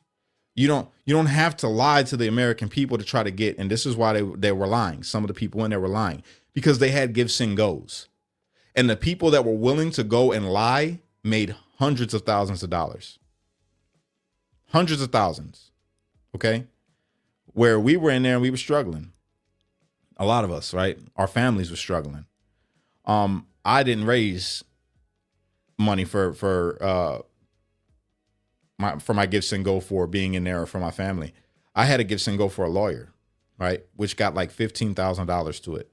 [SPEAKER 1] You don't have to lie to the American people to try to get, and this is why they were lying. Some of the people in there were lying because they had gives and goes. And the people that were willing to go and lie made hundreds of thousands of dollars. Hundreds of thousands. Okay. Where we were in there and we were struggling. A lot of us, right? Our families were struggling. I didn't raise money for my gifts and go for being in there or for my family. I had a gifts and go for a lawyer, right? Which got like $15,000 to it.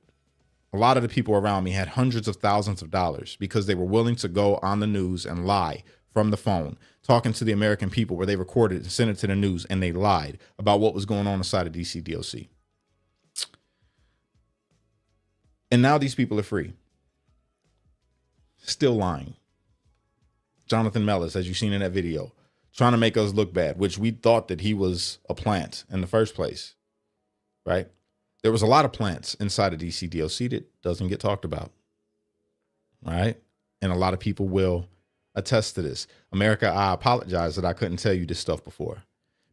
[SPEAKER 1] A lot of the people around me had hundreds of thousands of dollars because they were willing to go on the news and lie from the phone, talking to the American people, where they recorded it and sent it to the news, and they lied about what was going on inside of DCDOC. And now these people are free. Still lying. Jonathan Mellis, as you've seen in that video, trying to make us look bad, which we thought that he was a plant in the first place, right? There was a lot of plants inside of DCDOC that doesn't get talked about, right? And a lot of people will attest to this. America, I apologize that I couldn't tell you this stuff before,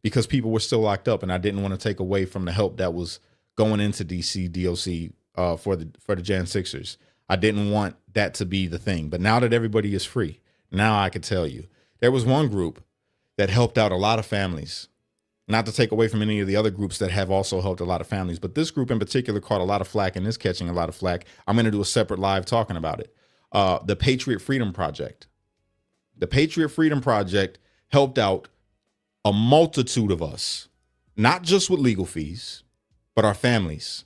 [SPEAKER 1] because people were still locked up, and I didn't want to take away from the help that was going into DCDOC for the Jan 6ers. I didn't want that to be the thing. But now that everybody is free, now I can tell you. There was one group that helped out a lot of families. Not to take away from any of the other groups that have also helped a lot of families, but this group in particular caught a lot of flack and is catching a lot of flack. I'm going to do a separate live talking about it. The Patriot Freedom Project. The Patriot Freedom Project helped out a multitude of us, not just with legal fees, but our families,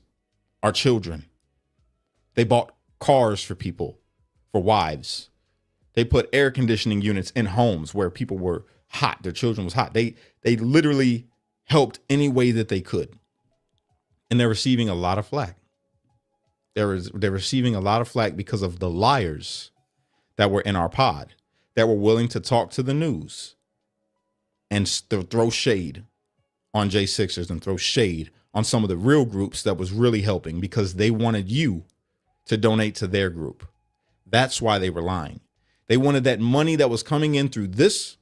[SPEAKER 1] our children. They bought cars for people, for wives. They put air conditioning units in homes where people were hot. Their children was hot. They literally helped any way that they could. And they're receiving a lot of flack. They're receiving a lot of flack because of the liars that were in our pod, that were willing to talk to the news and throw shade on J6ers and throw shade on some of the real groups that was really helping, because they wanted you to donate to their group. That's why they were lying. They wanted that money that was coming in through this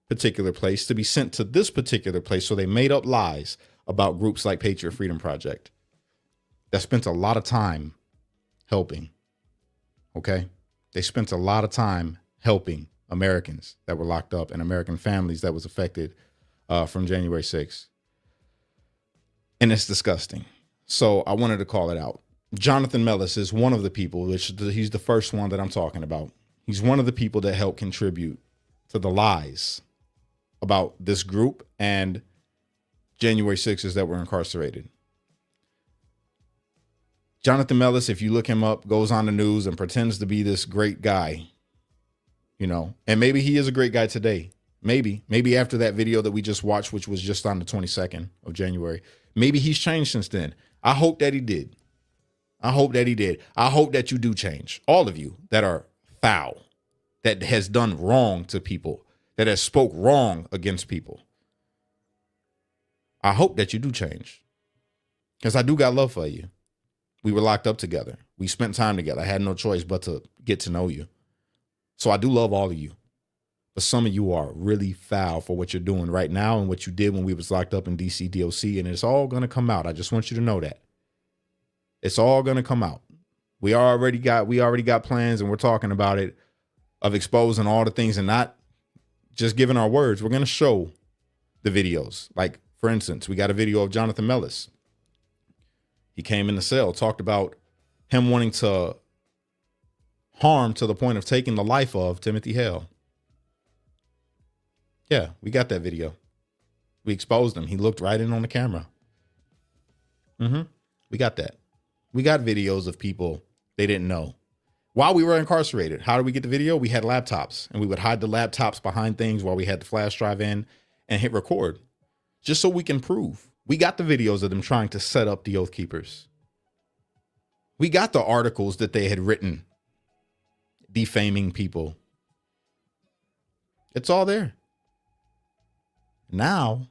[SPEAKER 1] particular place to be sent to this particular place. So they made up lies about groups like Patriot Freedom Project that spent a lot of time helping. Okay. They spent a lot of time helping Americans that were locked up and American families that was affected from January 6th. And it's disgusting. So I wanted to call it out. Jonathan Mellis is one of the people, which he's the first one that I'm talking about. He's one of the people that helped contribute to the lies about this group and January 6ers that were incarcerated. Jonathan Mellis, if you look him up, goes on the news and pretends to be this great guy, you know, and maybe he is a great guy today. Maybe after that video that we just watched, which was just on the 22nd of January, maybe he's changed since then. I hope that he did. I hope that he did. I hope that you do change. All of you that are foul, that has done wrong to people, that has spoke wrong against people. I hope that you do change, because I do got love for you. We were locked up together. We spent time together. I had no choice but to get to know you. So I do love all of you. But some of you are really foul for what you're doing right now and what you did when we was locked up in DC DOC, and it's all going to come out. I just want you to know that. It's all going to come out. We already got plans, and we're talking about it, of exposing all the things and not just giving our words. We're going to show the videos. Like, for instance, we got a video of Jonathan Mellis. He came in the cell, talked about him wanting to harm to the point of taking the life of Timothy Hale. Yeah, we got that video. We exposed him. He looked right in on the camera. We got that. We got videos of people they didn't know while we were incarcerated. How did we get the video? We had laptops, and we would hide the laptops behind things while we had the flash drive in and hit record, just so we can prove. We got the videos of them trying to set up the Oath Keepers. We got the articles that they had written defaming people. It's all there. Now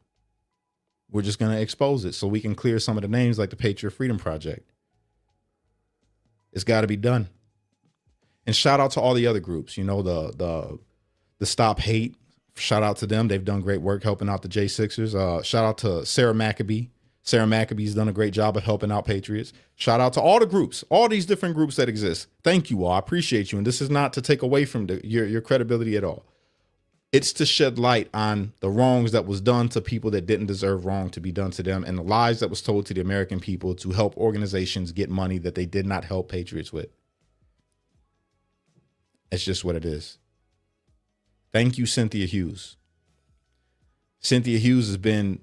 [SPEAKER 1] we're just going to expose it so we can clear some of the names, like the Patriot Freedom Project. It's got to be done. And shout out to all the other groups, you know, the Stop Hate. Shout out to them. They've done great work helping out the J6ers. Shout out to Sarah Maccabee. Sarah Maccabee's done a great job of helping out Patriots. Shout out to all the groups, all these different groups that exist. Thank you all. I appreciate you. And this is not to take away from your credibility at all. It's to shed light on the wrongs that was done to people that didn't deserve wrong to be done to them, and the lies that was told to the American people to help organizations get money that they did not help Patriots with. It's just what it is. Thank you, Cynthia Hughes. Cynthia Hughes has been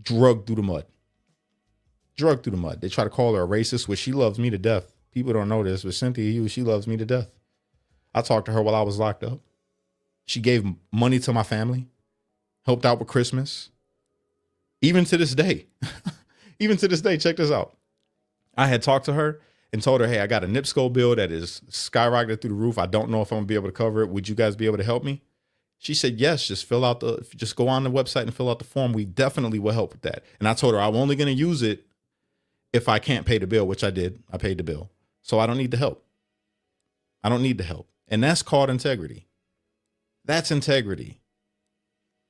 [SPEAKER 1] drugged through the mud. Drugged through the mud. They try to call her a racist, which she loves me to death. People don't know this, but Cynthia Hughes, she loves me to death. I talked to her while I was locked up. She gave money to my family, helped out with Christmas. Even to this day, check this out. I had talked to her and told her, hey, I got a NIPSCO bill that is skyrocketed through the roof. I don't know if I'm gonna be able to cover it. Would you guys be able to help me? She said, yes, just go on the website and fill out the form. We definitely will help with that. And I told her I'm only gonna use it if I can't pay the bill, which I did. I paid the bill. So I don't need the help. I don't need the help. And that's called integrity. That's integrity.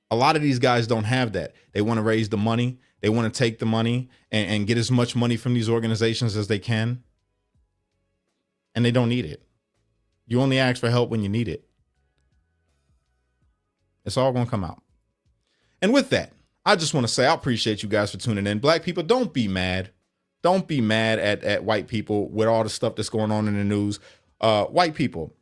[SPEAKER 1] A lot of these guys don't have that. They want to raise the money. They want to take the money and get as much money from these organizations as they can. And they don't need it. You only ask for help when you need it. It's all going to come out. And with that, I just want to say I appreciate you guys for tuning in. Black people, don't be mad. Don't be mad at white people with all the stuff that's going on in the news. White people,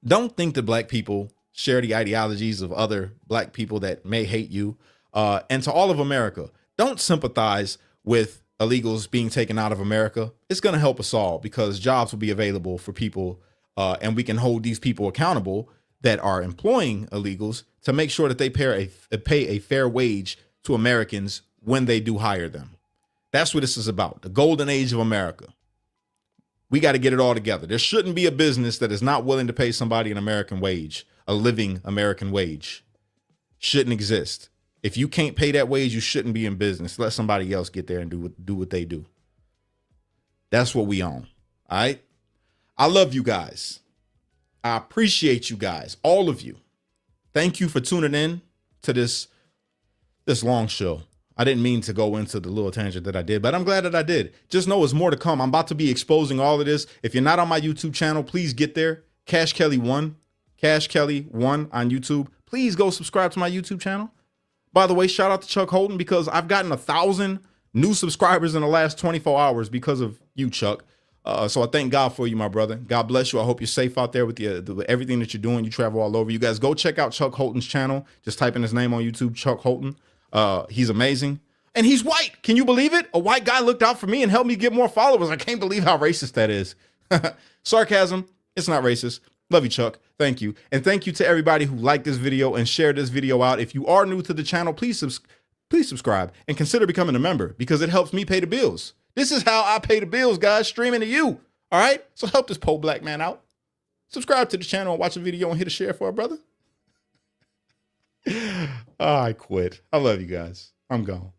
[SPEAKER 1] don't think that black people share the ideologies of other black people that may hate you. And to all of America, don't sympathize with illegals being taken out of America. It's going to help us all, because jobs will be available for people, and we can hold these people accountable that are employing illegals to make sure that they pay a fair wage to Americans when they do hire them. That's what this is about, the golden age of America. We got to get it all together. There shouldn't be a business that is not willing to pay somebody an American wage, a living American wage. Shouldn't exist. If you can't pay that wage, you shouldn't be in business. Let somebody else get there and do what they do. That's what we own. All right. I love you guys. I appreciate you guys, all of you. Thank you for tuning in to this long show. I didn't mean to go into the little tangent that I did, but I'm glad that I did. Just know it's more to come. I'm about to be exposing all of this. If you're not on my YouTube channel, please get there. Cash Kelly 1. Cash Kelly 1 on YouTube. Please go subscribe to my YouTube channel. By the way, shout out to Chuck Holton because I've gotten 1,000 new subscribers in the last 24 hours because of you, Chuck. So I thank God for you, my brother. God bless you. I hope you're safe out there with everything that you're doing. You travel all over. You guys go check out Chuck Holton's channel. Just type in his name on YouTube, Chuck Holton. He's amazing. And he's white. Can you believe it? A white guy looked out for me and helped me get more followers. I can't believe how racist that is. Sarcasm. It's not racist. Love you, Chuck. Thank you. And thank you to everybody who liked this video and shared this video out. If you are new to the channel, please subscribe and consider becoming a member because it helps me pay the bills. This is how I pay the bills, guys, streaming to you. All right? So help this poor black man out. Subscribe to the channel and watch a video and hit a share for a brother. I quit. I love you guys. I'm gone.